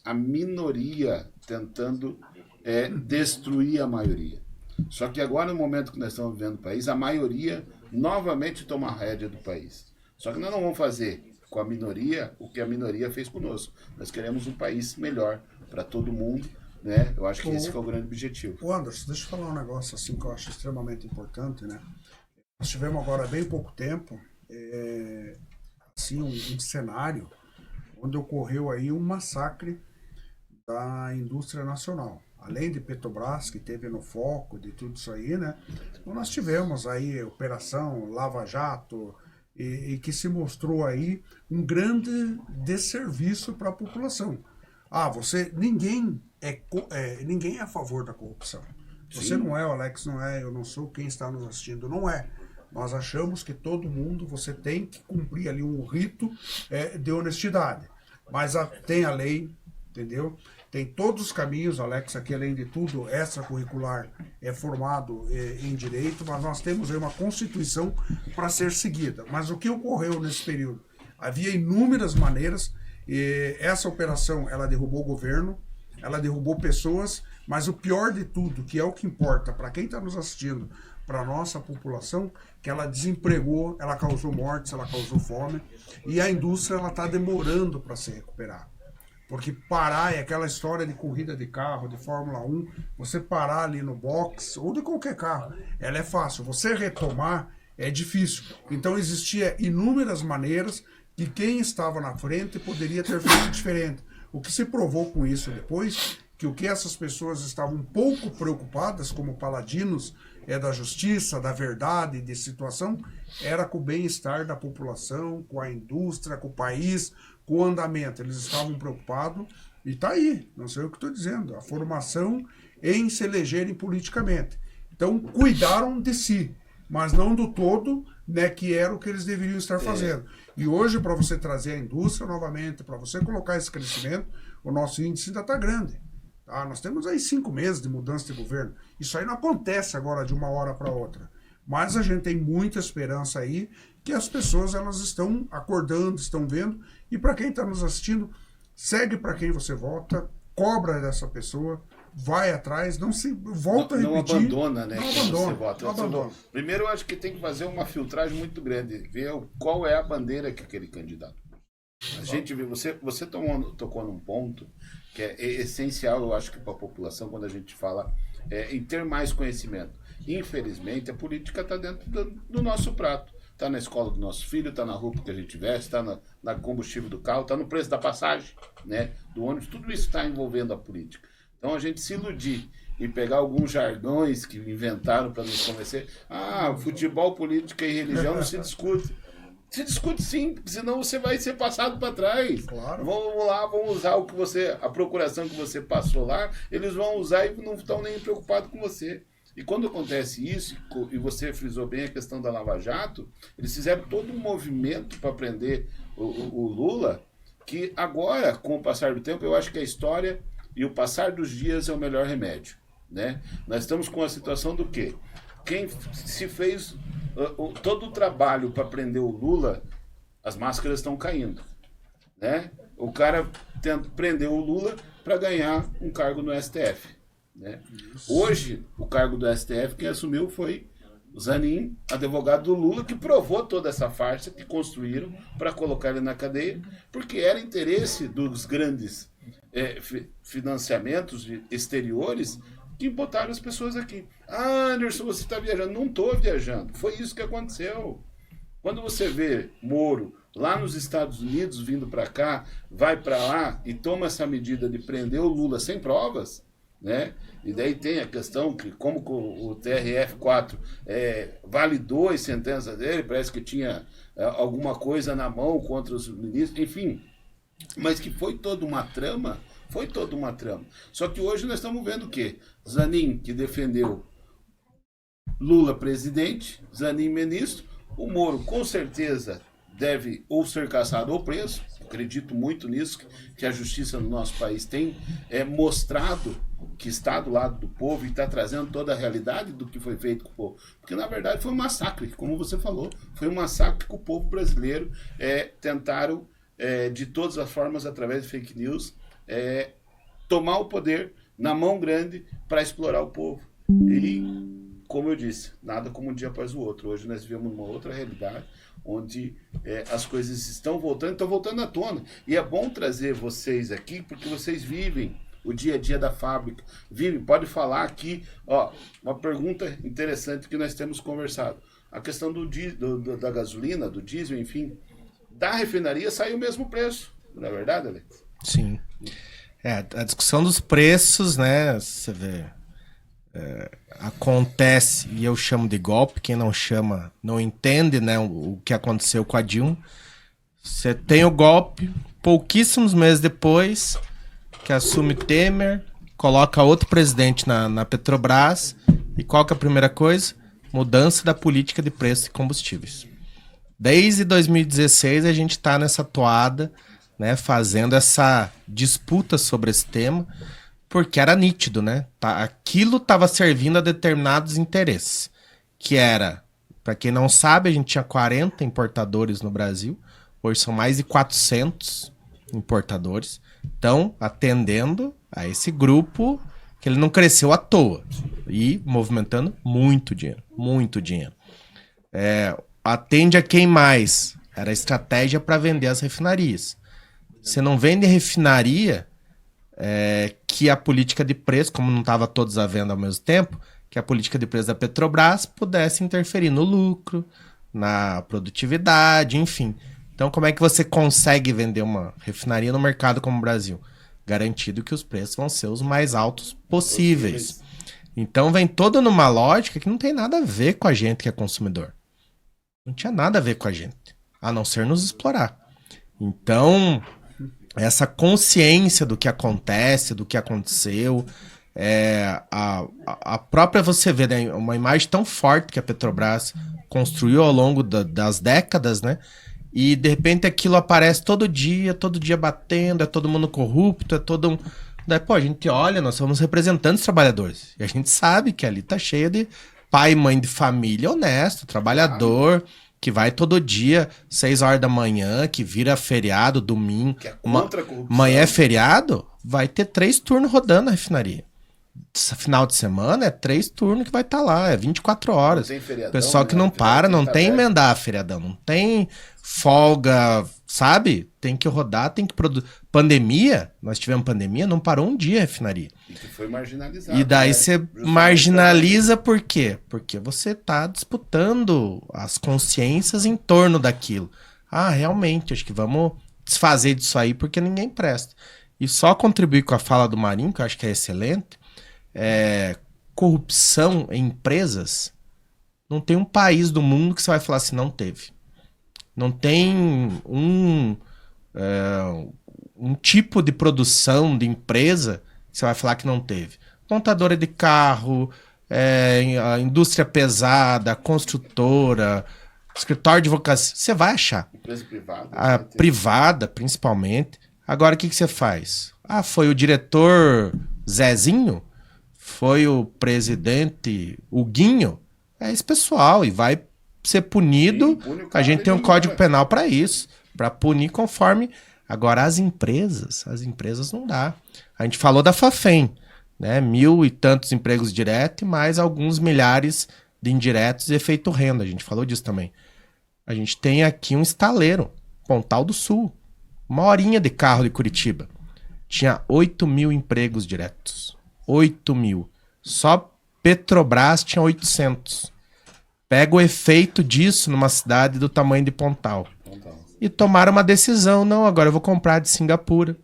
A minoria tentando destruir a maioria. Só que agora, no momento que nós estamos vivendo o país, a maioria novamente toma a rédea do país. Só que nós não vamos fazer com a minoria o que a minoria fez conosco. Nós queremos um país melhor para todo mundo, né? Eu acho que esse que é o grande objetivo. Anderson, deixa eu falar um negócio assim que eu acho extremamente importante, né? Nós tivemos agora há bem pouco tempo assim, um cenário onde ocorreu aí um massacre da indústria nacional. Além de Petrobras, que teve no foco de tudo isso aí, né? Então nós tivemos aí Operação Lava Jato, e que se mostrou aí um grande desserviço para a população. Ninguém é a favor da corrupção. Você não é, o Alex não é, eu não sou, quem está nos assistindo não é. Nós achamos que todo mundo, você tem que cumprir ali um rito de honestidade. Mas tem a lei, entendeu? Tem todos os caminhos, Alex, aqui além de tudo, extracurricular é formado em direito, mas nós temos aí uma Constituição para ser seguida. Mas o que ocorreu nesse período? Havia inúmeras maneiras, e essa operação, ela derrubou o governo, ela derrubou pessoas, mas o pior de tudo, que é o que importa para quem está nos assistindo, para a nossa população, que ela desempregou, ela causou mortes, ela causou fome, e a indústria está demorando para se recuperar. Porque parar é aquela história de corrida de carro, de Fórmula 1, você parar ali no box, ou de qualquer carro, ela é fácil. Você retomar é difícil. Então existia inúmeras maneiras que quem estava na frente poderia ter feito diferente. O que se provou com isso depois, que o que essas pessoas estavam pouco preocupadas, como paladinos da justiça, da verdade, de situação, era com o bem-estar da população, com a indústria, com o país, com o andamento. Eles estavam preocupados, e está aí, não sei o que estou dizendo, a formação em se elegerem politicamente. Então, cuidaram de si, mas não do todo, né, que era o que eles deveriam estar fazendo. E hoje, para você trazer a indústria novamente, para você colocar esse crescimento, o nosso índice ainda está grande. Tá? Nós temos aí 5 meses de mudança de governo. Isso aí não acontece agora de uma hora para outra. Mas a gente tem muita esperança aí que as pessoas elas estão acordando, estão vendo. E para quem está nos assistindo, segue para quem você vota, cobra dessa pessoa, vai atrás, não se volta não, a repetir. Não abandona, né? Não Quando abandona, você vota. não abandona. Primeiro, eu acho que tem que fazer uma filtragem muito grande, ver qual é a bandeira que aquele candidato. A gente vê, você tocou num ponto que é essencial, eu acho que para a população, quando a gente fala em ter mais conhecimento. Infelizmente, a política está dentro do nosso prato. Está na escola do nosso filho, está na roupa que a gente veste, está na combustível do carro, está no preço da passagem, né, do ônibus. Tudo isso está envolvendo a política. Então, a gente se iludir e pegar alguns jargões que inventaram para nos convencer. Futebol, política e religião não se discute. Se discute sim, senão você vai ser passado para trás. Claro. Vão usar a procuração que você passou lá, eles vão usar e não estão nem preocupados com você. E quando acontece isso, e você frisou bem a questão da Lava Jato, eles fizeram todo um movimento para prender o Lula, que agora, com o passar do tempo, eu acho que a história e o passar dos dias é o melhor remédio, né? Nós estamos com a situação do quê? Quem se fez todo o trabalho para prender o Lula, as máscaras estão caindo, né? O cara tenta prender o Lula para ganhar um cargo no STF, né? Hoje, o cargo do STF, quem assumiu foi o Zanin, advogado do Lula, que provou toda essa farsa que construíram para colocar ele na cadeia, porque era interesse dos grandes financiamentos exteriores que botaram as pessoas aqui. Anderson, você está viajando. Não estou viajando. Foi isso que aconteceu. Quando você vê Moro lá nos Estados Unidos vindo para cá, vai para lá e toma essa medida de prender o Lula sem provas, né? E daí tem a questão que, como o TRF4 validou as sentenças dele, parece que tinha alguma coisa na mão contra os ministros, enfim, mas que foi toda uma trama. Foi toda uma trama. Só que hoje nós estamos vendo o quê? Zanin, que defendeu Lula presidente, Zanin ministro. O Moro, com certeza, deve ou ser caçado ou preso. Acredito muito nisso, que a justiça no nosso país tem mostrado que está do lado do povo e está trazendo toda a realidade do que foi feito com o povo. Porque, na verdade, foi um massacre, como você falou. Foi um massacre que o povo brasileiro tentaram, de todas as formas, através de fake news, tomar o poder na mão grande para explorar o povo. E, como eu disse, nada como um dia após o outro. Hoje nós vivemos uma outra realidade, onde as coisas estão voltando à tona. E é bom trazer vocês aqui, porque vocês vivem o dia a dia da fábrica. Vivem, pode falar aqui, uma pergunta interessante que nós temos conversado. A questão da gasolina, do diesel, enfim, da refinaria saiu o mesmo preço. Não é verdade, Alex? Sim. A discussão dos preços, né, você vê, acontece, e eu chamo de golpe, quem não chama não entende, né, o que aconteceu com a Dilma. Você tem o golpe, pouquíssimos meses depois, que assume Temer, coloca outro presidente na Petrobras, e qual que é a primeira coisa? Mudança da política de preço de combustíveis. Desde 2016 a gente está nessa toada, né, fazendo essa disputa sobre esse tema, porque era nítido, né? Aquilo estava servindo a determinados interesses, que era, para quem não sabe, a gente tinha 40 importadores no Brasil, hoje são mais de 400 importadores, então atendendo a esse grupo que ele não cresceu à toa e movimentando muito dinheiro, muito dinheiro. Atende a quem mais? Era a estratégia para vender as refinarias. Você não vende refinaria que a política de preço, como não estava todos à venda ao mesmo tempo, que a política de preço da Petrobras pudesse interferir no lucro, na produtividade, enfim. Então, como é que você consegue vender uma refinaria no mercado como o Brasil? garantido que os preços vão ser os mais altos possíveis. Então vem toda numa lógica que não tem nada a ver com a gente que é consumidor. Não tinha nada a ver com a gente, a não ser nos explorar. Então, essa consciência do que acontece, do que aconteceu, a própria você vê, né, uma imagem tão forte que a Petrobras construiu ao longo das décadas, né? E de repente aquilo aparece todo dia batendo, é todo mundo corrupto, é todo um... Daí, pô, a gente olha, nós somos representantes dos trabalhadores. E a gente sabe que ali tá cheio de pai e mãe de família honesto, trabalhador, que vai todo dia, 6 horas da manhã, que vira feriado, domingo. Que é contra a corrupção. Amanhã é feriado, vai ter 3 turnos rodando a refinaria. Final de semana é 3 turnos que vai estar lá, é 24 horas. Não tem feriadão, pessoal que né? não para, não tem aberto. emendar feriadão, não tem folga, sabe? Tem que rodar, tem que produzir. Pandemia, nós tivemos pandemia, não parou um dia a refinaria. E que foi marginalizado. E daí né? você Justamente marginaliza por quê? Porque você tá disputando as consciências em torno daquilo. Ah, realmente, acho que vamos desfazer disso aí porque ninguém presta. E só contribuir com a fala do Marinho, que eu acho que é excelente, corrupção em empresas, não tem um país do mundo que você vai falar assim, não teve. Não tem um tipo de produção de empresa que você vai falar que não teve. Montadora de carro, a indústria pesada, construtora, escritório de advocacia, você vai achar. Empresa privada. A privada, principalmente. Agora, o que você faz? Ah, foi o diretor Zezinho? Foi o presidente Huguinho? É esse pessoal, e vai ser punido. Sim, A gente tem um código penal para isso, para punir conforme. Agora, as empresas não dá. A gente falou da Fafem, né? 1.000 e tantos empregos diretos, mais alguns milhares de indiretos e efeito renda. A gente falou disso também. A gente tem aqui um estaleiro, Pontal do Sul, 1 horinha de carro de Curitiba. Tinha 8.000 empregos diretos. 8.000. Só Petrobras tinha 800. Pega o efeito disso numa cidade do tamanho de Pontal. E tomaram uma decisão. Não, agora eu vou comprar de Singapura.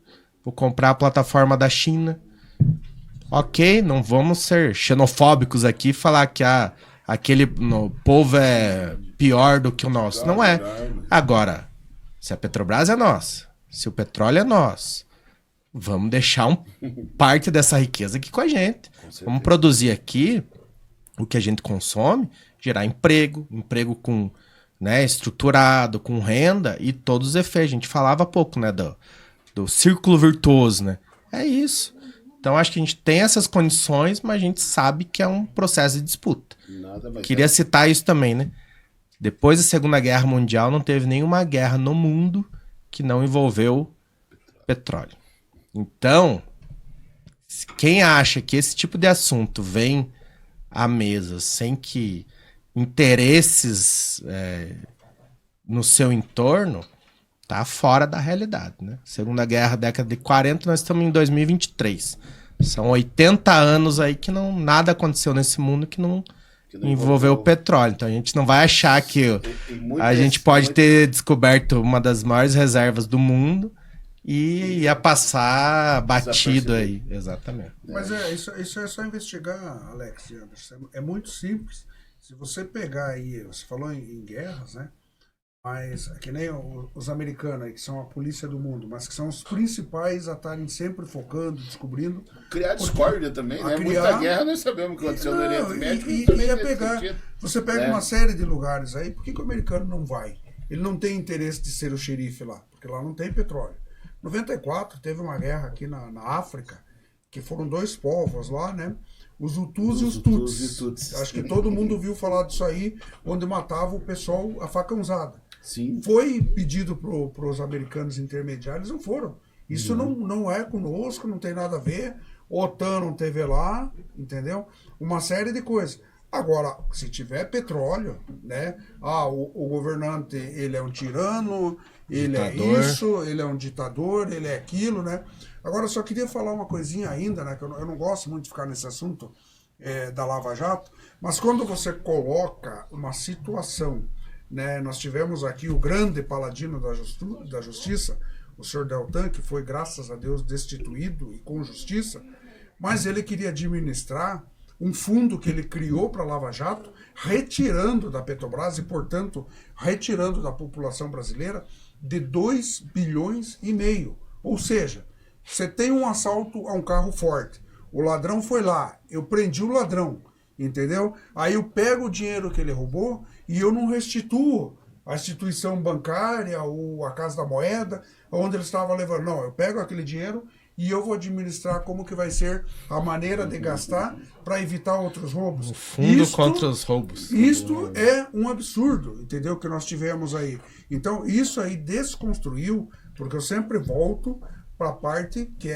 Vou comprar a plataforma da China. Ok, não vamos ser xenofóbicos aqui e falar que aquele povo é pior do que o nosso. Não é. Agora, se a Petrobras é nossa, se o petróleo é nosso, vamos deixar parte dessa riqueza aqui com a gente. Vamos produzir aqui o que a gente consome, gerar emprego com, né, estruturado, com renda e todos os efeitos. A gente falava há pouco, né, do círculo virtuoso, né? É isso. Então acho que a gente tem essas condições, mas a gente sabe que é um processo de disputa. Queria citar isso também, né? Depois da Segunda Guerra Mundial não teve nenhuma guerra no mundo que não envolveu petróleo. Então, quem acha que esse tipo de assunto vem à mesa sem que interesses no seu entorno, tá fora da realidade, né? Segunda Guerra, década de 40, nós estamos em 2023. São 80 anos aí que nada aconteceu nesse mundo que não envolveu o petróleo. Então a gente não vai achar que a gente pode ter descoberto uma das maiores reservas do mundo e ia passar batido aí. Exatamente. Mas isso é só investigar, Alex e Anderson. É muito simples. Se você pegar aí, você falou em guerras, né? Mas que nem os americanos aí, que são a polícia do mundo, mas que são os principais a estarem sempre focando, descobrindo. Criar discórdia também, né? Muita guerra nós sabemos o que aconteceu no Oriente Médio. Você pega uma série de lugares aí, por que o americano não vai? Ele não tem interesse de ser o xerife lá, porque lá não tem petróleo. Em 94 teve uma guerra aqui na África, que foram 2 povos lá, né? Os Hutus e os Tutsis. Acho que todo mundo ouviu falar disso aí, onde matava o pessoal a facãozada. Sim. Foi pedido para os americanos intermediários, não foram. Isso não é conosco, não tem nada a ver. O OTAN não teve lá, entendeu? Uma série de coisas. Agora, se tiver petróleo, né? O governante, ele é um tirano, ele é isso, ele é um ditador, ele é aquilo, né? Agora, eu só queria falar uma coisinha ainda, né? Que eu não gosto muito de ficar nesse assunto da Lava Jato, mas quando você coloca uma situação, né? Nós tivemos aqui o grande paladino da justiça, o senhor Deltan, que foi, graças a Deus, destituído e com justiça, mas ele queria administrar um fundo que ele criou para a Lava Jato, retirando da Petrobras e, portanto, retirando da população brasileira de 2 bilhões e meio. Ou seja, você tem um assalto a um carro forte, o ladrão foi lá, eu prendi o ladrão, entendeu? Aí eu pego o dinheiro que ele roubou e eu não restituo a instituição bancária ou a Casa da Moeda, onde ele estava levando. Não, eu pego aquele dinheiro e eu vou administrar como que vai ser a maneira de gastar para evitar outros roubos. O fundo contra os roubos. Isto é um absurdo, entendeu? Que nós tivemos aí. Então, isso aí desconstruiu, porque eu sempre volto para a parte que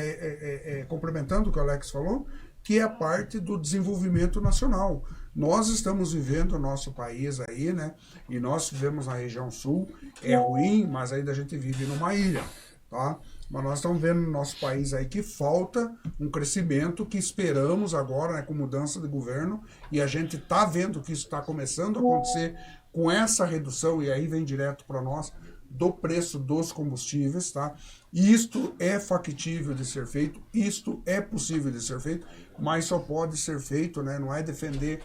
complementando o que o Alex falou, que é a parte do desenvolvimento nacional. Nós estamos vivendo o nosso país aí, né? E nós vivemos na região sul, é ruim, mas ainda a gente vive numa ilha, tá? Mas nós estamos vendo no nosso país aí que falta um crescimento que esperamos agora, né, com mudança de governo, e a gente está vendo que isso está começando a acontecer com essa redução, e aí vem direto para nós, do preço dos combustíveis, tá? Isto é factível de ser feito, isto é possível de ser feito, mas só pode ser feito, né? Não é defender,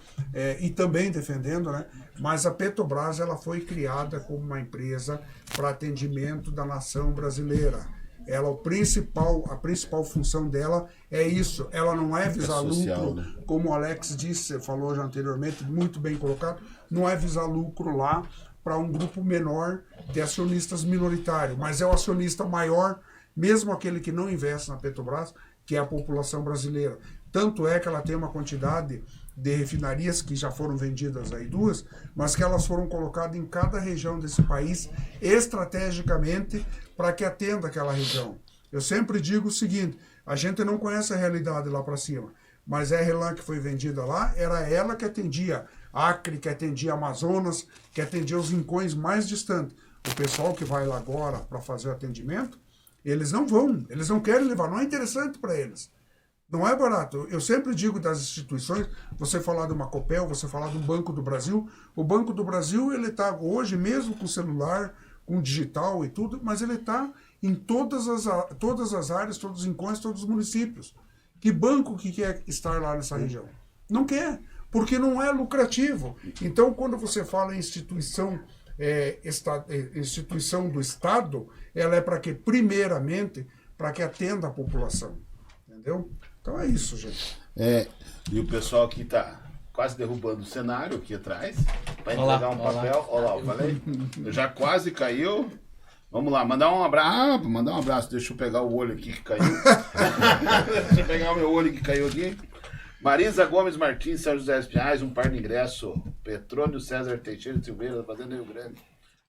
e também defendendo, né? Mas a Petrobras, ela foi criada como uma empresa para atendimento da nação brasileira. Ela, a principal função dela é isso, ela não é visar social, lucro, né? como o Alex disse, falou já anteriormente, muito bem colocado, não é visar lucro lá para um grupo menor de acionistas minoritários, mas é o acionista maior, mesmo aquele que não investe na Petrobras, que é a população brasileira. Tanto é que ela tem uma quantidade de refinarias que já foram vendidas aí 2, mas que elas foram colocadas em cada região desse país estrategicamente para que atenda aquela região. Eu sempre digo o seguinte, a gente não conhece a realidade lá para cima, mas a RLAN que foi vendida lá, era ela que atendia Acre, que atendia Amazonas, que atendia os rincões mais distantes. O pessoal que vai lá agora para fazer o atendimento, eles não vão, eles não querem levar, não é interessante para eles. Não é barato. Eu sempre digo das instituições, você falar de uma Copel, você falar do Banco do Brasil, o Banco do Brasil, ele está hoje mesmo com celular, com digital e tudo, mas ele está em todas as áreas, todos os rincões, todos os municípios. Que banco que quer estar lá nessa região? Não quer, porque não é lucrativo. Então, quando você fala em instituição do Estado, ela é para quê? Primeiramente, para que atenda a população. Entendeu? Então é isso, gente. E o pessoal aqui tá quase derrubando o cenário aqui atrás, para entregar um papel. Olha lá, eu falei. Já quase caiu. Vamos lá, mandar um abraço. Deixa eu pegar o olho aqui que caiu. Deixa eu pegar o meu olho que caiu aqui. Marisa Gomes Martins, São José dos Pinhais, um par de ingresso. Petrônio César Teixeira de Silveira, da Fazenda Rio Grande.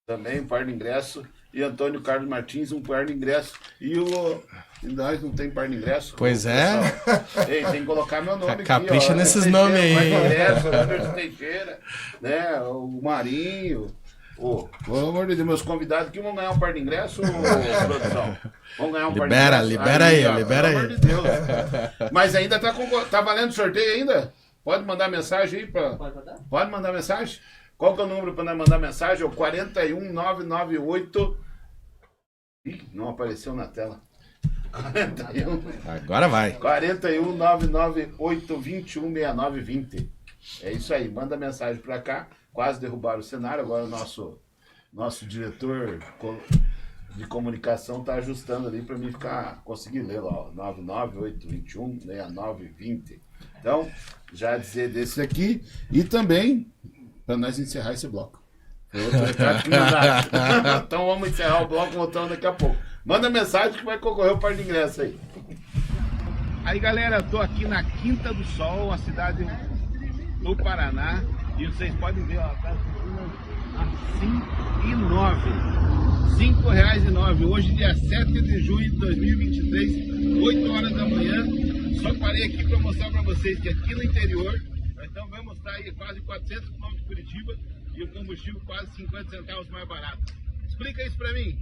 Também um par de ingresso. E Antônio Carlos Martins, um par de ingresso. E nós não tem par de ingresso. Pois é. Ei, tem que colocar meu nome Capricha aqui, nesses nomes aí. Par de ingresso, Anderson Teixeira, né? O Marinho. Pelo amor de Deus, meus convidados aqui vão ganhar um par de ingresso, produção? Vão ganhar um par de ingresso. Libera aí. Pelo amor de Deus. Mas ainda tá valendo sorteio ainda? Pode mandar mensagem aí pra... Pode mandar mensagem? Qual que é o número para nós mandar mensagem? É o 41998... Ih, não apareceu na tela. 41... Agora vai. 41998216920. É isso aí, manda mensagem para cá. Quase derrubaram o cenário, agora o nosso diretor de comunicação está ajustando ali para mim conseguir ler lá, ó, 998216920. Então, já dizer desse aqui e também para nós encerrar esse bloco. Foi outro recado que mandaram. Então vamos encerrar o bloco, voltando daqui a pouco. Manda mensagem que vai concorrer o par de ingresso aí. Aí galera, eu tô aqui na Quinta do Sol, a cidade do Paraná. E vocês podem ver, ó, tá a R$5,09. Hoje, dia 7 de junho de 2023, 8 horas da manhã. Só parei aqui para mostrar para vocês que aqui no interior, então vamos estar aí quase 400 km de Curitiba e o combustível quase 50 centavos mais barato. Explica isso para mim.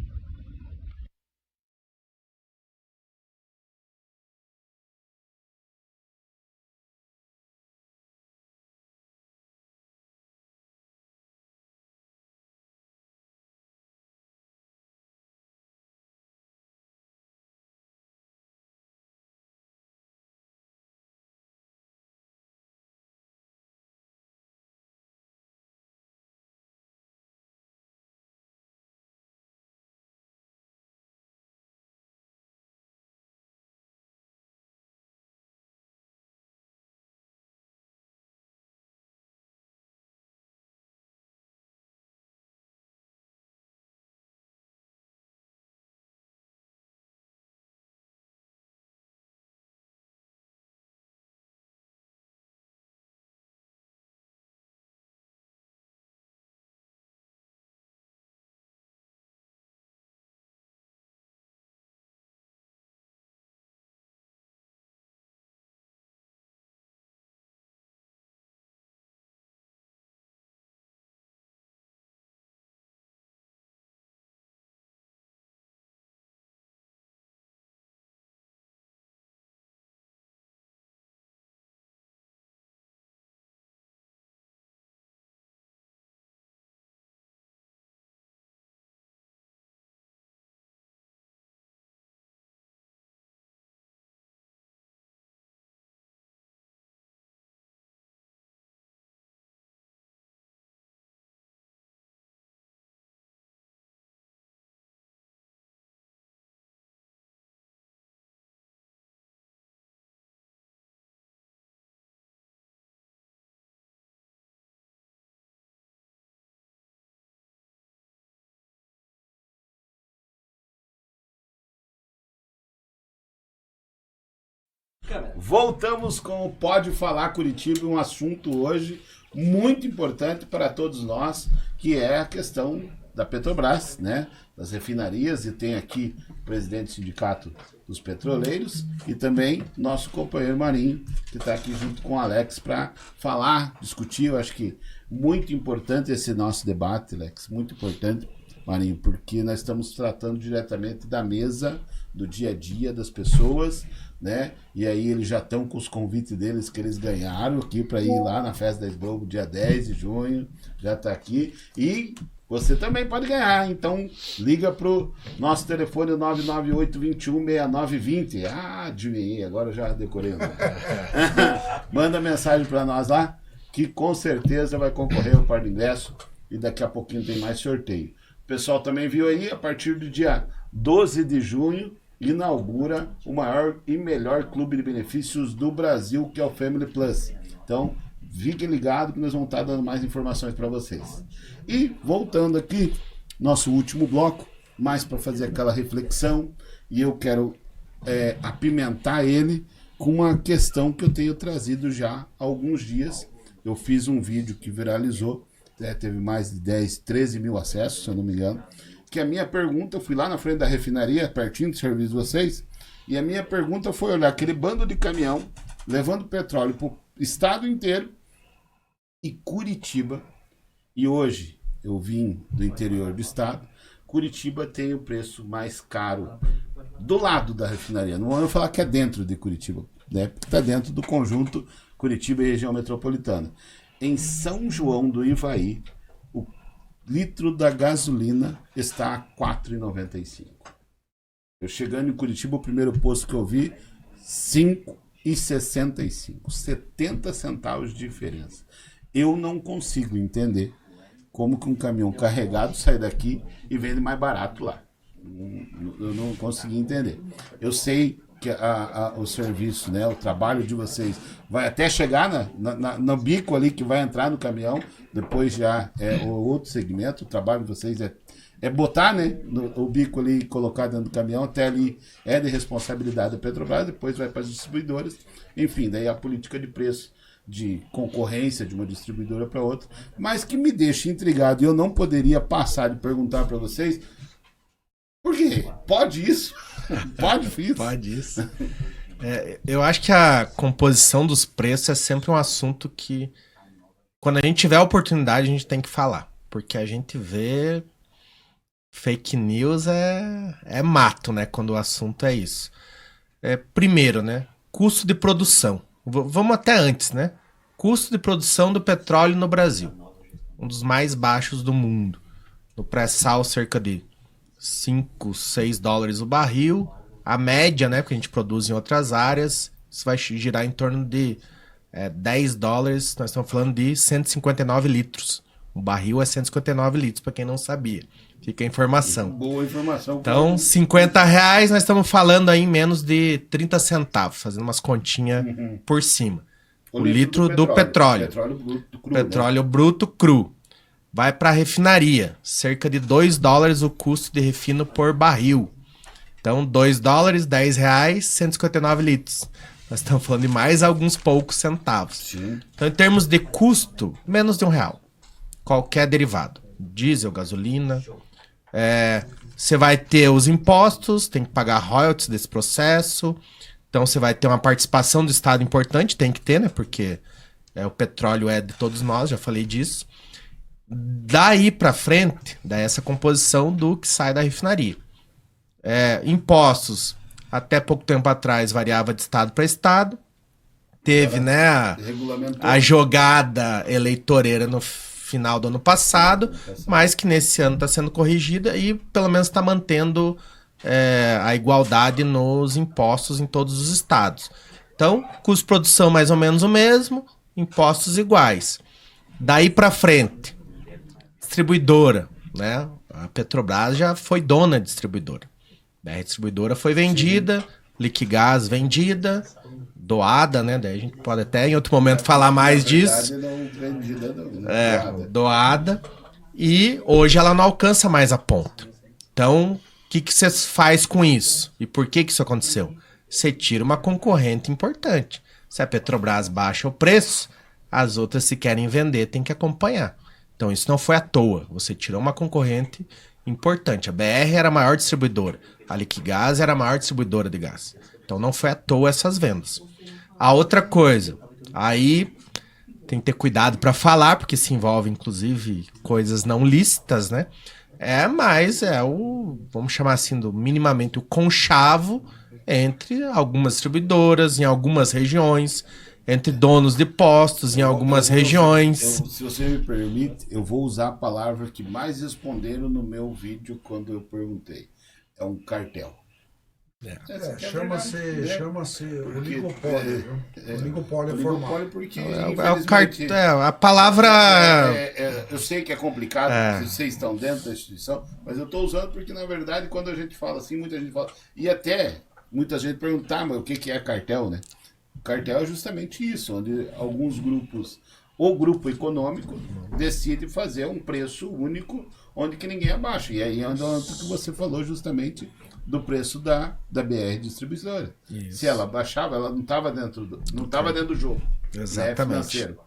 Voltamos com o Pode Falar Curitiba, um assunto hoje muito importante para todos nós, que é a questão da Petrobras, né? Das refinarias, e tem aqui o presidente do Sindicato dos Petroleiros e também nosso companheiro Marinho, que está aqui junto com o Alex para falar, discutir. Eu acho que muito importante esse nosso debate, Alex, muito importante, Marinho, porque nós estamos tratando diretamente da mesa, do dia a dia das pessoas, né? E aí eles já estão com os convites deles que eles ganharam aqui para ir lá na Festa da Globo, dia 10 de junho, já está aqui. E você também pode ganhar, então liga pro nosso telefone 998-21-6920. Ah, adivinhei, agora eu já decorei. Manda mensagem para nós lá, que com certeza vai concorrer ao par de ingresso e daqui a pouquinho tem mais sorteio. O pessoal também viu aí, a partir do dia 12 de junho, inaugura o maior e melhor clube de benefícios do Brasil, que é o Family Plus. Então, fiquem ligados que nós vamos estar dando mais informações para vocês. E, voltando aqui, nosso último bloco, mais para fazer aquela reflexão, e eu quero apimentar ele com uma questão que eu tenho trazido já há alguns dias. Eu fiz um vídeo que viralizou, teve mais de 10, 13 mil acessos, se eu não me engano, que a minha pergunta, eu fui lá na frente da refinaria, pertinho do serviço de vocês, e a minha pergunta foi olhar aquele bando de caminhão levando petróleo para o estado inteiro e Curitiba, e hoje eu vim do interior do estado, Curitiba tem o preço mais caro do lado da refinaria. Não vou falar que é dentro de Curitiba, né? Porque está dentro do conjunto Curitiba e região metropolitana. Em São João do Ivaí, o litro da gasolina está a R$ 4,95. Eu chegando em Curitiba, o primeiro posto que eu vi, R$ 5,65. 70 centavos de diferença. Eu não consigo entender como que um caminhão carregado sai daqui e vende mais barato lá. Eu não consegui entender. Eu sei que o serviço, né, o trabalho de vocês vai até chegar no bico ali que vai entrar no caminhão, depois já é o outro segmento. O trabalho de vocês é botar, né, o bico ali e colocar dentro do caminhão, até ali é de responsabilidade da Petrobras, depois vai para as distribuidoras, enfim, daí a política de preço, de concorrência de uma distribuidora para outra, mas que me deixa intrigado, e eu não poderia passar de perguntar para vocês, por quê? Pode isso? Pode isso? Pode isso. Eu acho que a composição dos preços é sempre um assunto que, quando a gente tiver a oportunidade, a gente tem que falar, porque a gente vê fake news é mato, né, quando o assunto é isso. Primeiro, né, custo de produção. Vamos até antes, né? Custo de produção do petróleo no Brasil. Um dos mais baixos do mundo. No pré-sal, cerca de 5, 6 dólares o barril. A média, né? Porque a gente produz em outras áreas, isso vai girar em torno de 10 dólares. Nós estamos falando de 159 litros. O barril é 159 litros, para quem não sabia. Fica a informação. Boa informação. Então, R$50, nós estamos falando aí em menos de 30 centavos, fazendo umas continhas por cima. O litro do petróleo. Petróleo bruto cru. Petróleo bruto cru. Vai para a refinaria. Cerca de 2 dólares o custo de refino por barril. Então, 2 dólares, R$10, 159 litros. Nós estamos falando de mais alguns poucos centavos. Sim. Então, em termos de custo, menos de R$1. Qualquer derivado. Diesel, gasolina. Você vai ter os impostos, tem que pagar royalties desse processo. Então você vai ter uma participação do Estado importante, tem que ter, né? Porque o petróleo é de todos nós, já falei disso. Daí pra frente, daí essa composição do que sai da refinaria. Impostos, até pouco tempo atrás, variava de estado para estado. Teve, né, a jogada eleitoreira no final do ano passado, mas que nesse ano está sendo corrigida e pelo menos está mantendo a igualdade nos impostos em todos os estados. Então, custo de produção mais ou menos o mesmo, impostos iguais. Daí para frente, distribuidora, né? A Petrobras já foi dona de distribuidora. A distribuidora foi vendida, Liquigás vendida, doada, né? Daí a gente pode até em outro momento falar mais disso. Doada. E hoje ela não alcança mais a ponta. Então, o que você faz com isso? E por que isso aconteceu? você tira uma concorrente importante. Se a Petrobras baixa o preço, as outras, se querem vender, tem que acompanhar. Então isso não foi à toa. Você tirou uma concorrente importante. A BR era a maior distribuidora. A Liquigás era a maior distribuidora de gás. Então não foi à toa essas vendas. A outra coisa, aí tem que ter cuidado para falar, porque se envolve inclusive coisas não lícitas, né? Mas é vamos chamar assim, minimamente o conchavo entre algumas distribuidoras, em algumas regiões, entre donos de postos em algumas regiões. Se você me permite, eu vou usar a palavra que mais responderam no meu vídeo quando eu perguntei. É um cartel. Chama-se oligopólio. Oligopólio formal. Porque, a palavra... eu sei que é complicado, vocês estão dentro da instituição, mas eu estou usando porque, na verdade, quando a gente fala assim, muita gente fala... E até muita gente pergunta, mas o que é cartel, né? O cartel é justamente isso, onde alguns grupos, o grupo econômico, decide fazer um preço único, onde que ninguém abaixa. E aí é onde que você falou justamente do preço da BR Distribuidora. Isso. Se ela baixava, ela não estava dentro do jogo. Exatamente. Né, financeiro.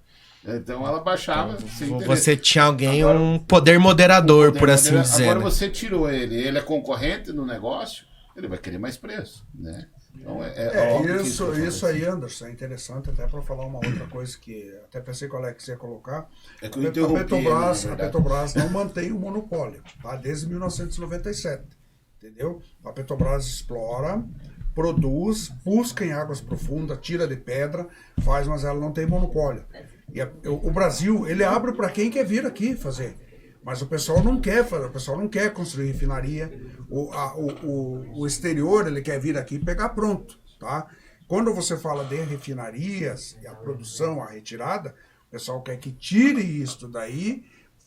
Então ela baixava. Então, você tinha alguém, agora, um poder moderador, por assim dizer. Agora, né? você tirou ele é concorrente no negócio, ele vai querer mais preço, né? Então isso aí, Anderson, é interessante até para falar uma outra coisa que até pensei que o Alex ia colocar. É que a Petrobras não mantém o monopólio, tá? Desde 1997, entendeu? A Petrobras explora, produz, busca em águas profundas, tira de pedra, faz, mas ela não tem monopólio. E o Brasil, ele abre para quem quer vir aqui fazer. Mas o pessoal não quer fazer, o pessoal não quer construir refinaria. O exterior, ele quer vir aqui e pegar pronto, tá? Quando você fala de refinarias, a produção, a retirada, o pessoal quer que tire isso daí,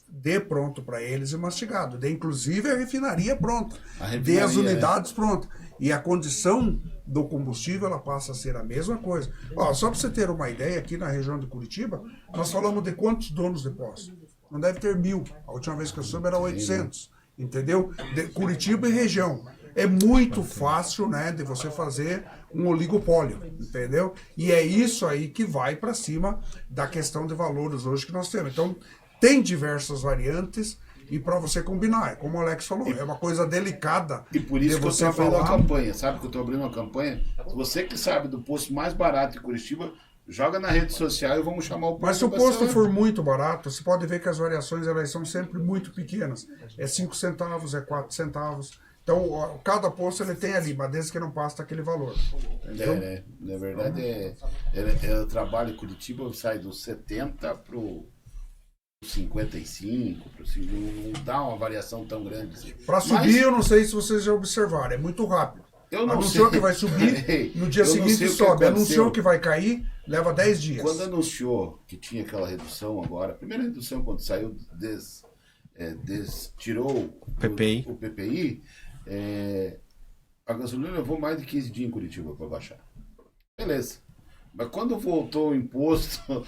dê pronto para eles e mastigado. Dê inclusive a refinaria pronta, dê as unidades prontas. E a condição do combustível, ela passa a ser a mesma coisa. Ó, só para você ter uma ideia, aqui na região de Curitiba, nós falamos de quantos donos de posto? Não deve ter 1.000. A última vez que eu soube era 800. Entendeu? De Curitiba e região. É muito fácil, né, de você fazer um oligopólio, entendeu? E é isso aí que vai para cima da questão de valores hoje que nós temos. Então, tem diversas variantes e para você combinar, como o Alex falou, é uma coisa delicada. E por isso que eu estou abrindo uma campanha, sabe que eu estou abrindo uma campanha? Você que sabe do posto mais barato de Curitiba, joga na rede social e vamos chamar o posto. Mas se o posto for muito barato, você pode ver que as variações elas são sempre muito pequenas. É 5 centavos, é 4 centavos. Então, cada posto ele tem ali, mas desde que não passa aquele valor. Na verdade, eu trabalho em Curitiba, eu saio dos 70 para o 55, não dá uma variação tão grande. Assim. Para subir, eu não sei se vocês já observaram, é muito rápido. Anunciou que vai subir, no dia seguinte sobe. Anunciou que vai cair, leva 10 dias. Quando anunciou que tinha aquela redução agora, a primeira redução quando saiu, tirou o PPI, a gasolina levou mais de 15 dias em Curitiba para baixar. Beleza. Mas quando voltou o imposto,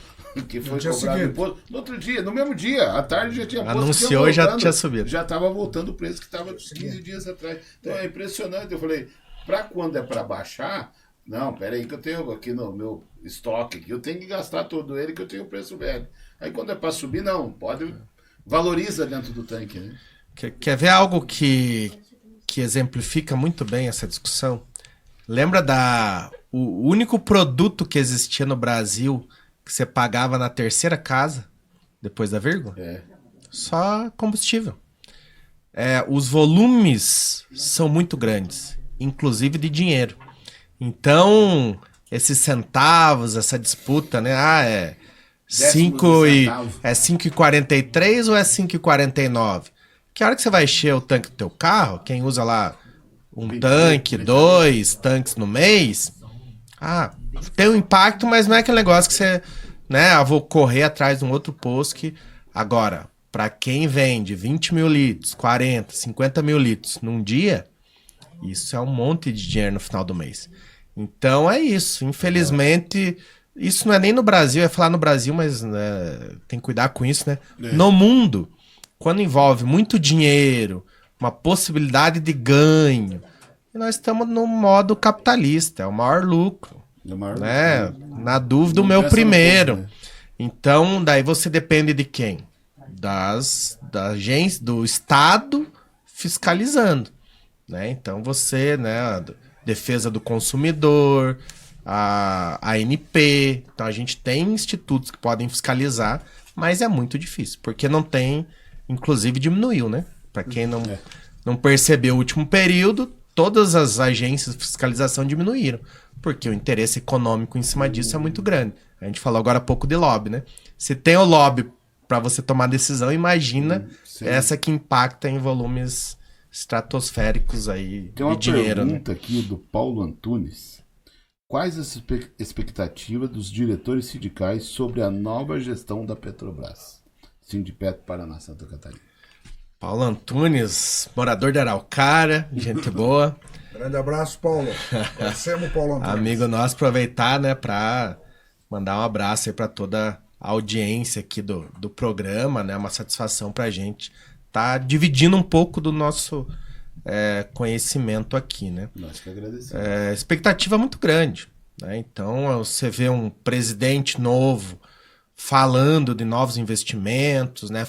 que foi cobrado o imposto, no outro dia, no mesmo dia, à tarde já tinha posto. Anunciou e já tinha subido. Já estava voltando o preço que estava 15 dias atrás. Então é impressionante. Eu falei, para quando é para baixar, não, peraí que eu tenho aqui no meu estoque, que eu tenho que gastar todo ele, que eu tenho o preço velho. Aí quando é para subir, não, pode, valoriza dentro do tanque. Né? Quer ver algo que exemplifica muito bem essa discussão? Lembra o único produto que existia no Brasil que você pagava na terceira casa, depois da vírgula? Só combustível. Os volumes são muito grandes, inclusive de dinheiro. Então, esses centavos, essa disputa, né? É 5,43 ou é 5,49? Que hora que você vai encher o tanque do teu carro, quem usa lá um tanque, 2 tanques no mês, tem um impacto, mas não é aquele negócio que você, né, vou correr atrás de um outro posto que... Agora, para quem vende 20 mil litros, 40, 50 mil litros num dia, isso é um monte de dinheiro no final do mês. Então é isso, infelizmente, isso não é nem no Brasil, é falar no Brasil, mas né, tem que cuidar com isso, né? No mundo, quando envolve muito dinheiro, uma possibilidade de ganho, e nós estamos no modo capitalista, é o maior lucro. Né? Na dúvida, o meu primeiro. Né? Então, daí você depende de quem? Da agência, do Estado fiscalizando. Né? Então você, né, a defesa do consumidor, a ANP, então a gente tem institutos que podem fiscalizar, mas é muito difícil, porque não tem, inclusive diminuiu, né? Para quem não percebeu o último período, todas as agências de fiscalização diminuíram, porque o interesse econômico em cima disso é muito grande. A gente falou agora há pouco de lobby, né? Se tem o lobby para você tomar decisão, imagina essa que impacta em volumes estratosféricos aí tem uma de dinheiro. Tem uma pergunta aqui do Paulo Antunes. Quais as expectativas dos diretores sindicais sobre a nova gestão da Petrobras? Sindipet Paraná, Santa Catarina. Paulo Antunes, morador de Araucária, gente boa. Grande abraço, Paulo. Conhecemos o Paulo Antunes. Amigo nosso, aproveitar, né, para mandar um abraço aí para toda a audiência aqui do programa, né, uma satisfação para a gente tá dividindo um pouco do nosso conhecimento aqui, né. Nós que agradecemos. Expectativa muito grande, né, então você vê um presidente novo falando de novos investimentos, né,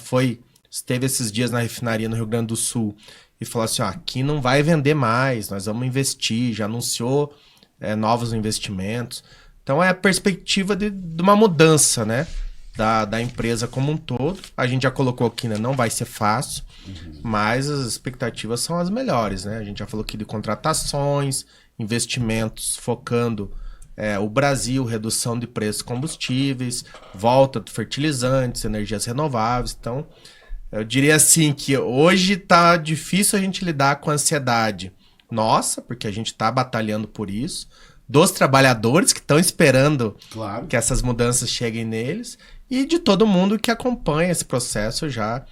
esteve esses dias na refinaria no Rio Grande do Sul e falou assim, ó, aqui não vai vender mais, nós vamos investir, já anunciou novos investimentos. Então é a perspectiva de uma mudança, né, da empresa como um todo. A gente já colocou aqui, né, não vai ser fácil, mas as expectativas são as melhores, né? A gente já falou aqui de contratações, investimentos focando o Brasil, redução de preços de combustíveis, volta de fertilizantes, energias renováveis. Então, eu diria assim que hoje tá difícil a gente lidar com a ansiedade nossa, porque a gente tá batalhando por isso, dos trabalhadores que estão esperando que essas mudanças cheguem neles e de todo mundo que acompanha esse processo já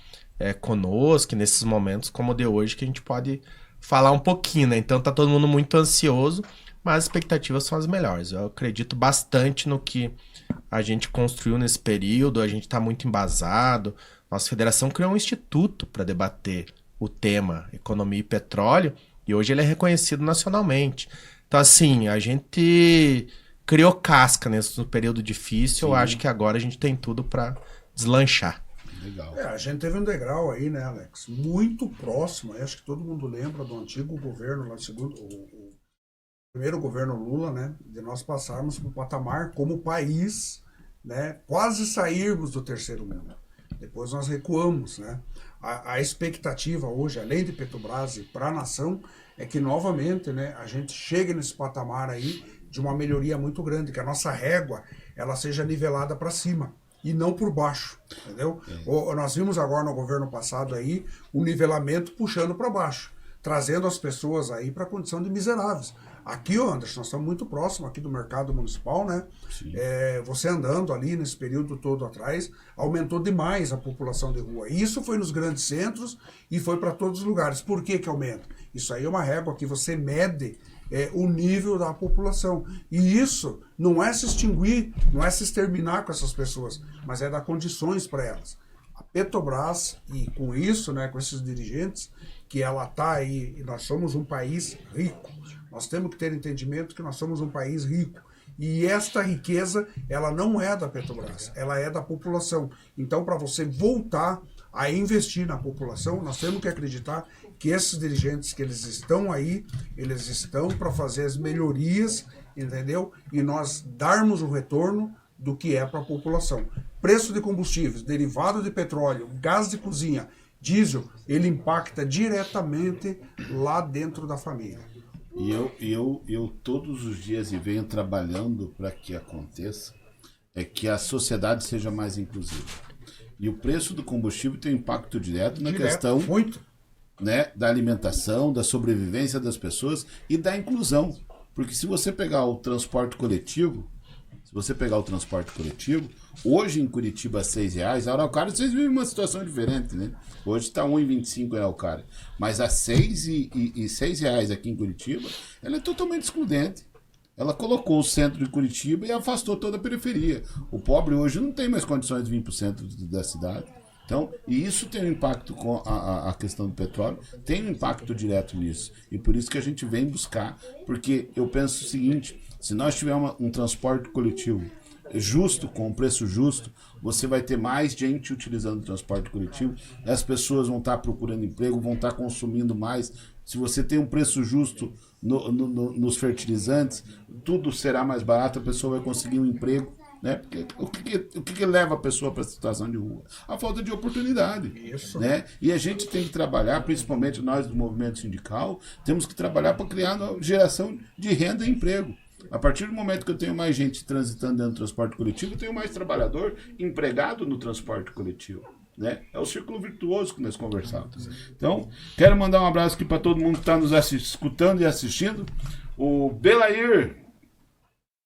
conosco, nesses momentos como o de hoje, que a gente pode falar um pouquinho, né? Então tá todo mundo muito ansioso, mas as expectativas são as melhores. Eu acredito bastante no que a gente construiu nesse período, a gente tá muito embasado. Nossa federação criou um instituto para debater o tema economia e petróleo, e hoje ele é reconhecido nacionalmente. Então, assim, a gente criou casca nesse período difícil. Eu acho que agora a gente tem tudo para deslanchar. Legal. A gente teve um degrau aí, né, Alex? Muito próximo. Acho que todo mundo lembra do antigo governo, lá, o primeiro governo Lula, né? De nós passarmos para o patamar como país, né? Quase sairmos do terceiro mundo. Depois nós recuamos, né? A expectativa hoje, além de Petrobras e para a nação, é que novamente, né, a gente chegue nesse patamar aí de uma melhoria muito grande, que a nossa régua ela seja nivelada para cima e não por baixo, entendeu? Nós vimos agora no governo passado aí o nivelamento puxando para baixo, trazendo as pessoas aí para a condição de miseráveis. Aqui, Anderson, nós estamos muito próximos aqui do mercado municipal, né? Você andando ali nesse período todo atrás, aumentou demais a população de rua. Isso foi nos grandes centros e foi para todos os lugares. Por que aumenta? Isso aí é uma régua que você mede o nível da população. E isso não é se extinguir, não é se exterminar com essas pessoas, mas é dar condições para elas. A Petrobras, e com isso, né, com esses dirigentes, que ela está aí, e nós somos um país rico. Nós temos que ter entendimento que nós somos um país rico. E esta riqueza, ela não é da Petrobras, ela é da população. Então, para você voltar a investir na população, nós temos que acreditar que esses dirigentes que eles estão aí, eles estão para fazer as melhorias, entendeu? E nós darmos o retorno do que é para a população. Preço de combustíveis, derivado de petróleo, gás de cozinha, diesel, ele impacta diretamente lá dentro da família. E eu todos os dias venho trabalhando para que aconteça, que a sociedade seja mais inclusiva. E o preço do combustível tem um impacto direto na questão né, da alimentação, da sobrevivência das pessoas e da inclusão. Porque se você pegar o transporte coletivo, hoje em Curitiba R$6, a Araucária vocês vivem uma situação diferente, né? Hoje está R$1,25 em Araucária. Mas a R$6 aqui em Curitiba, ela é totalmente excludente. Ela colocou o centro de Curitiba e afastou toda a periferia. O pobre hoje não tem mais condições de vir para o centro da cidade. Então, e isso tem um impacto com a questão do petróleo, tem um impacto direto nisso. E por isso que a gente vem buscar, porque eu penso o seguinte, se nós tivermos um transporte coletivo justo, com um preço justo, você vai ter mais gente utilizando o transporte coletivo, as pessoas vão estar procurando emprego, vão estar consumindo mais. Se você tem um preço justo nos fertilizantes, tudo será mais barato, a pessoa vai conseguir um emprego. Né? Porque o que leva a pessoa para a situação de rua? A falta de oportunidade. Isso. Né? E a gente tem que trabalhar, principalmente nós do movimento sindical, temos que trabalhar para criar uma geração de renda e emprego. A partir do momento que eu tenho mais gente transitando dentro do transporte coletivo, eu tenho mais trabalhador empregado no transporte coletivo. Né? É o círculo virtuoso que nós conversamos. Então, quero mandar um abraço aqui para todo mundo que está nos escutando e assistindo. O Belair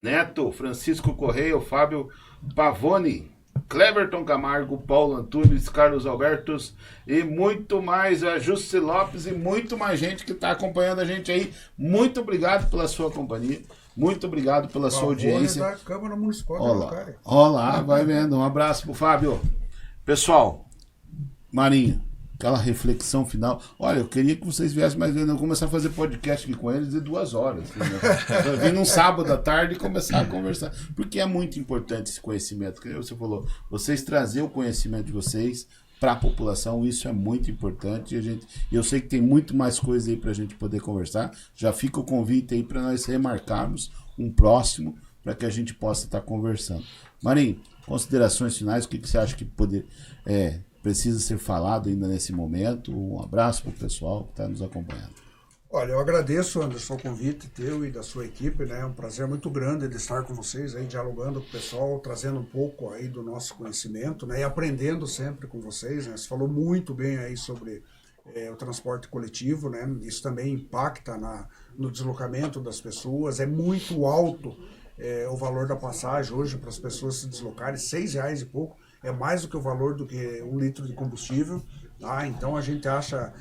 Neto, Francisco Correia, o Fábio Pavone, Cleverton Camargo, Paulo Antunes, Carlos Albertos e muito mais, a Jussi Lopes e muito mais gente que está acompanhando a gente aí. Muito obrigado pela sua companhia, muito obrigado pela sua audiência. Da Câmara Municipal Olá, vai vendo. Um abraço pro Fábio. Pessoal, Marinho, aquela reflexão final. Olha, eu queria que vocês viessem mais vezes. Eu começar a fazer podcast aqui com eles de 2 horas. Eu vim num sábado à tarde e começar a conversar. Porque é muito importante esse conhecimento. Que você falou, vocês trazer o conhecimento de vocês para a população, isso é muito importante. E eu sei que tem muito mais coisa aí para a gente poder conversar. Já fica o convite aí para nós remarcarmos um próximo para que a gente possa estar conversando. Marinho, considerações finais, o que você acha que precisa ser falado ainda nesse momento? Um abraço para o pessoal que está nos acompanhando. Olha, eu agradeço, Anderson, o convite teu e da sua equipe, né? É um prazer muito grande de estar com vocês aí, dialogando com o pessoal, trazendo um pouco aí do nosso conhecimento, né? E aprendendo sempre com vocês, né? Você falou muito bem aí sobre o transporte coletivo, né? Isso também impacta no deslocamento das pessoas, é muito alto o valor da passagem hoje para as pessoas se deslocarem, R$6 e pouco, é mais do que o valor do que 1 litro de combustível, tá? Então a gente acha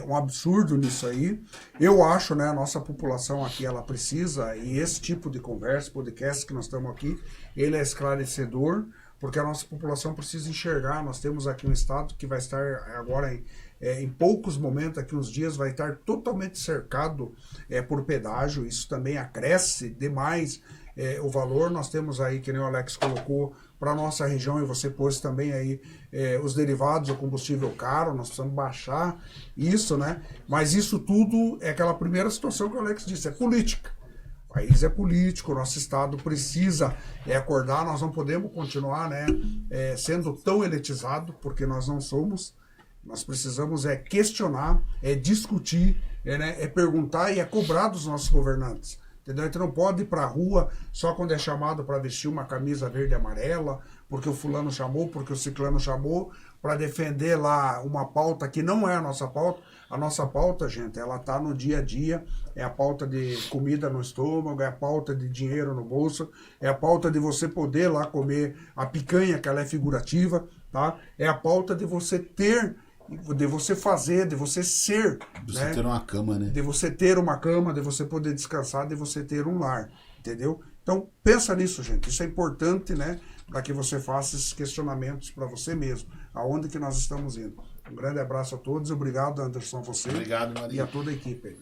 um absurdo nisso aí. Eu acho, né, a nossa população aqui, ela precisa, e esse tipo de conversa, podcast que nós estamos aqui, ele é esclarecedor, porque a nossa população precisa enxergar. Nós temos aqui um estado que vai estar agora em poucos momentos, aqui uns dias, vai estar totalmente cercado por pedágio. Isso também acresce demais o valor. Nós temos aí, que nem o Alex colocou, para a nossa região, e você pôs também aí os derivados, o combustível caro, nós precisamos baixar isso, né? Mas isso tudo é aquela primeira situação que o Alex disse, é política. O país é político, o nosso estado precisa acordar, nós não podemos continuar, né, sendo tão elitizado, porque nós não somos. Nós precisamos questionar, discutir, perguntar e cobrar dos nossos governantes. Entendeu? A gente não pode ir para a rua só quando é chamado para vestir uma camisa verde e amarela, porque o fulano chamou, porque o ciclano chamou, para defender lá uma pauta que não é a nossa pauta. A nossa pauta, gente, ela está no dia a dia, é a pauta de comida no estômago, é a pauta de dinheiro no bolso, é a pauta de você poder lá comer a picanha, que ela é figurativa, tá? É a pauta de você ter, de você fazer, de você ser. De você ter uma cama, né? De você ter uma cama, de você poder descansar, de você ter um lar, entendeu? Então, pensa nisso, gente. Isso é importante, né? Para que você faça esses questionamentos para você mesmo. Aonde que nós estamos indo. Um grande abraço a todos. Obrigado, Anderson, a você. Obrigado, Maria. E a toda a equipe aí.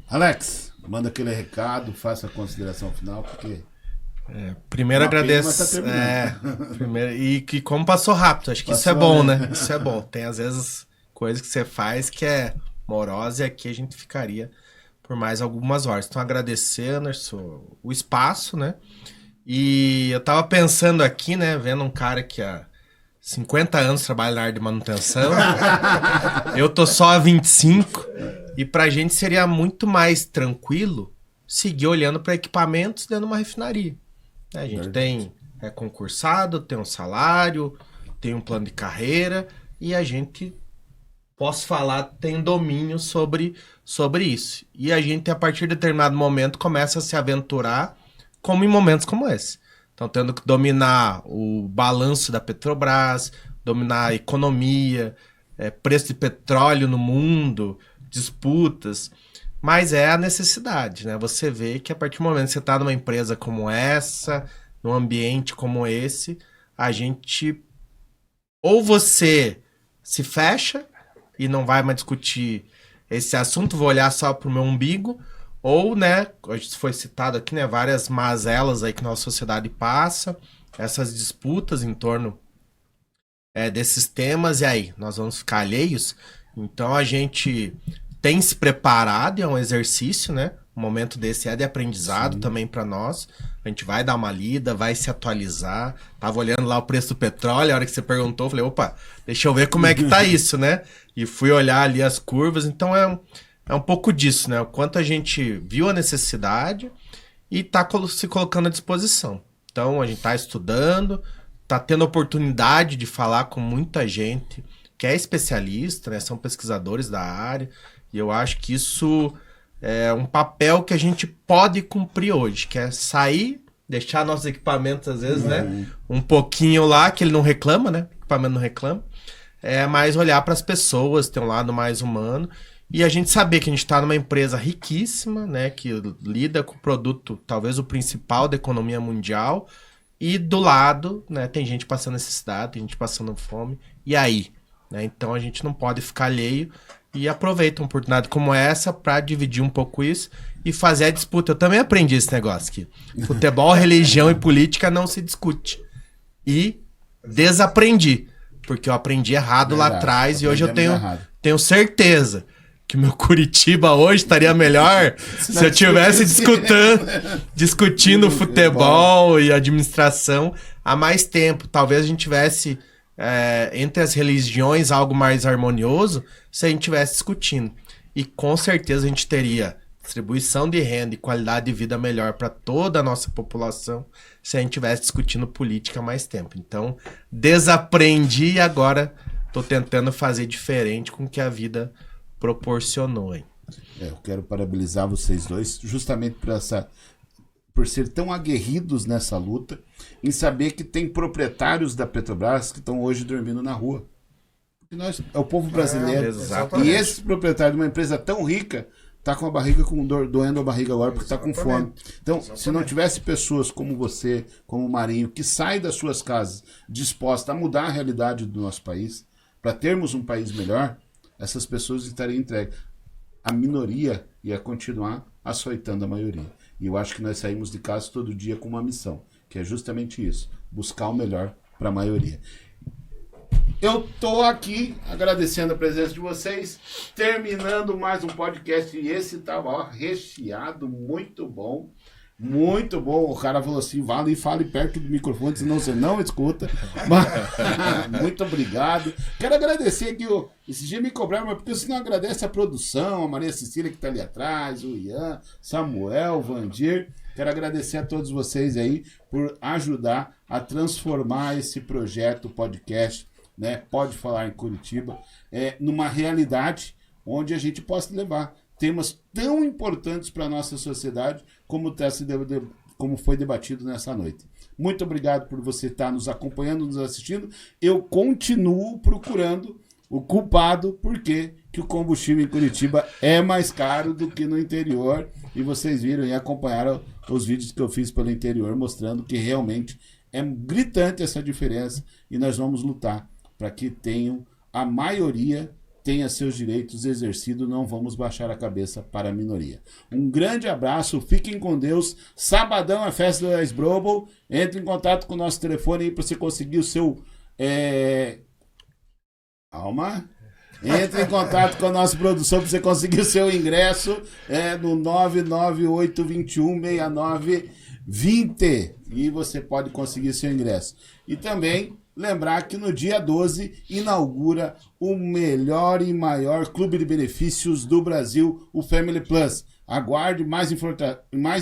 Alex, manda aquele recado, faça a consideração final, porque... Primeiro agradeço. Primeiro, e que como passou rápido, acho que isso é bom, né? Isso é bom. Tem às vezes coisas que você faz que é morosa e aqui a gente ficaria por mais algumas horas. Então agradecer, Anderson, o espaço, né? E eu tava pensando aqui, né? Vendo um cara que há 50 anos trabalha na área de manutenção. Eu tô só há 25. E pra gente seria muito mais tranquilo seguir olhando para equipamentos dentro de uma refinaria. A gente tem concursado, tem um salário, tem um plano de carreira e a gente, posso falar, tem domínio sobre isso. E a gente, a partir de determinado momento, começa a se aventurar como em momentos como esse. Então, tendo que dominar o balanço da Petrobras, dominar a economia, preço de petróleo no mundo, disputas... Mas é a necessidade, né? Você vê que a partir do momento que você está numa empresa como essa, num ambiente como esse, a gente ou você se fecha e não vai mais discutir esse assunto, vou olhar só pro meu umbigo, ou, né, hoje foi citado aqui, né, várias mazelas aí que nossa sociedade passa, essas disputas em torno desses temas, e aí, nós vamos ficar alheios? Então a gente tem se preparado, é um exercício, né? Um momento desse é de aprendizado também para nós. A gente vai dar uma lida, vai se atualizar. Tava olhando lá o preço do petróleo, a hora que você perguntou, eu falei, opa, deixa eu ver como é que tá isso, né? E fui olhar ali as curvas, então é um pouco disso, né? O quanto a gente viu a necessidade e tá se colocando à disposição. Então a gente tá estudando, tá tendo oportunidade de falar com muita gente que é especialista, né? São pesquisadores da área, e eu acho que isso é um papel que a gente pode cumprir hoje, que é sair, deixar nossos equipamentos, às vezes, né? Um pouquinho lá, que ele não reclama, né? O equipamento não reclama. Mas olhar para as pessoas, ter um lado mais humano, e a gente saber que a gente está numa empresa riquíssima, né? Que lida com o produto, talvez o principal da economia mundial, e do lado, né, tem gente passando necessidade, tem gente passando fome. E aí? Né? Então a gente não pode ficar alheio e aproveita uma oportunidade como essa para dividir um pouco isso e fazer a disputa. Eu também aprendi esse negócio que futebol, religião e política não se discute. E desaprendi, porque eu aprendi errado lá atrás e hoje eu tenho certeza que o meu Curitiba hoje estaria melhor se eu tivesse discutindo futebol e administração há mais tempo. Talvez a gente tivesse, entre as religiões, algo mais harmonioso se a gente tivesse discutindo. E com certeza a gente teria distribuição de renda e qualidade de vida melhor para toda a nossa população se a gente tivesse discutindo política há mais tempo. Então, desaprendi e agora estou tentando fazer diferente com o que a vida proporcionou, hein? Eu quero parabenizar vocês dois justamente por ser tão aguerridos nessa luta, em saber que tem proprietários da Petrobras que estão hoje dormindo na rua. Porque é o povo brasileiro. E esse proprietário de uma empresa tão rica está com a barriga doendo a barriga agora porque está com fome. Então, se não tivesse pessoas como você, como o Marinho, que saem das suas casas dispostas a mudar a realidade do nosso país, para termos um país melhor, essas pessoas estariam entregues. A minoria ia continuar açoitando a maioria. E eu acho que nós saímos de casa todo dia com uma missão, que é justamente isso, buscar o melhor para a maioria. Eu tô aqui agradecendo a presença de vocês, terminando mais um podcast, e esse tava recheado, muito bom. Muito bom, o cara falou assim, fale perto do microfone, senão você não escuta. Mas, muito obrigado. Quero agradecer aqui, esse dia me cobraram, mas porque você não agradece a produção, a Maria Cecília que está ali atrás, o Ian, Samuel, Vandir. Quero agradecer a todos vocês aí por ajudar a transformar esse projeto podcast, né? Pode Falar em Curitiba, numa realidade onde a gente possa levar temas tão importantes para a nossa sociedade como foi debatido nessa noite. Muito obrigado por você estar nos acompanhando, nos assistindo. Eu continuo procurando o culpado porque que o combustível em Curitiba é mais caro do que no interior, e vocês viram e acompanharam os vídeos que eu fiz pelo interior mostrando que realmente é gritante essa diferença, e nós vamos lutar para que a maioria tenha seus direitos exercidos, não vamos baixar a cabeça para a minoria. Um grande abraço, fiquem com Deus. Sabadão é festa da Esbrobel. Entre em contato com o nosso telefone aí para você conseguir o seu... Calma. Entre em contato com a nossa produção para você conseguir o seu ingresso no 998216920 e você pode conseguir seu ingresso. E também lembrar que no dia 12 inaugura o melhor e maior clube de benefícios do Brasil, o Family Plus. Aguarde mais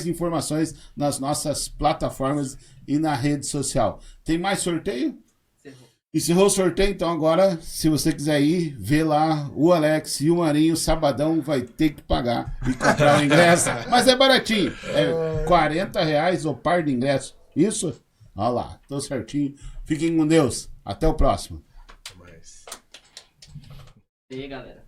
informações nas nossas plataformas e na rede social. Tem mais sorteio? Encerrou o sorteio, então agora, se você quiser ir ver lá o Alex e o Marinho, sabadão vai ter que pagar e comprar o ingresso. Mas é baratinho, R$40 o par de ingresso. Isso? Olha lá, tô certinho. Fiquem com Deus. Até o próximo. E aí, galera.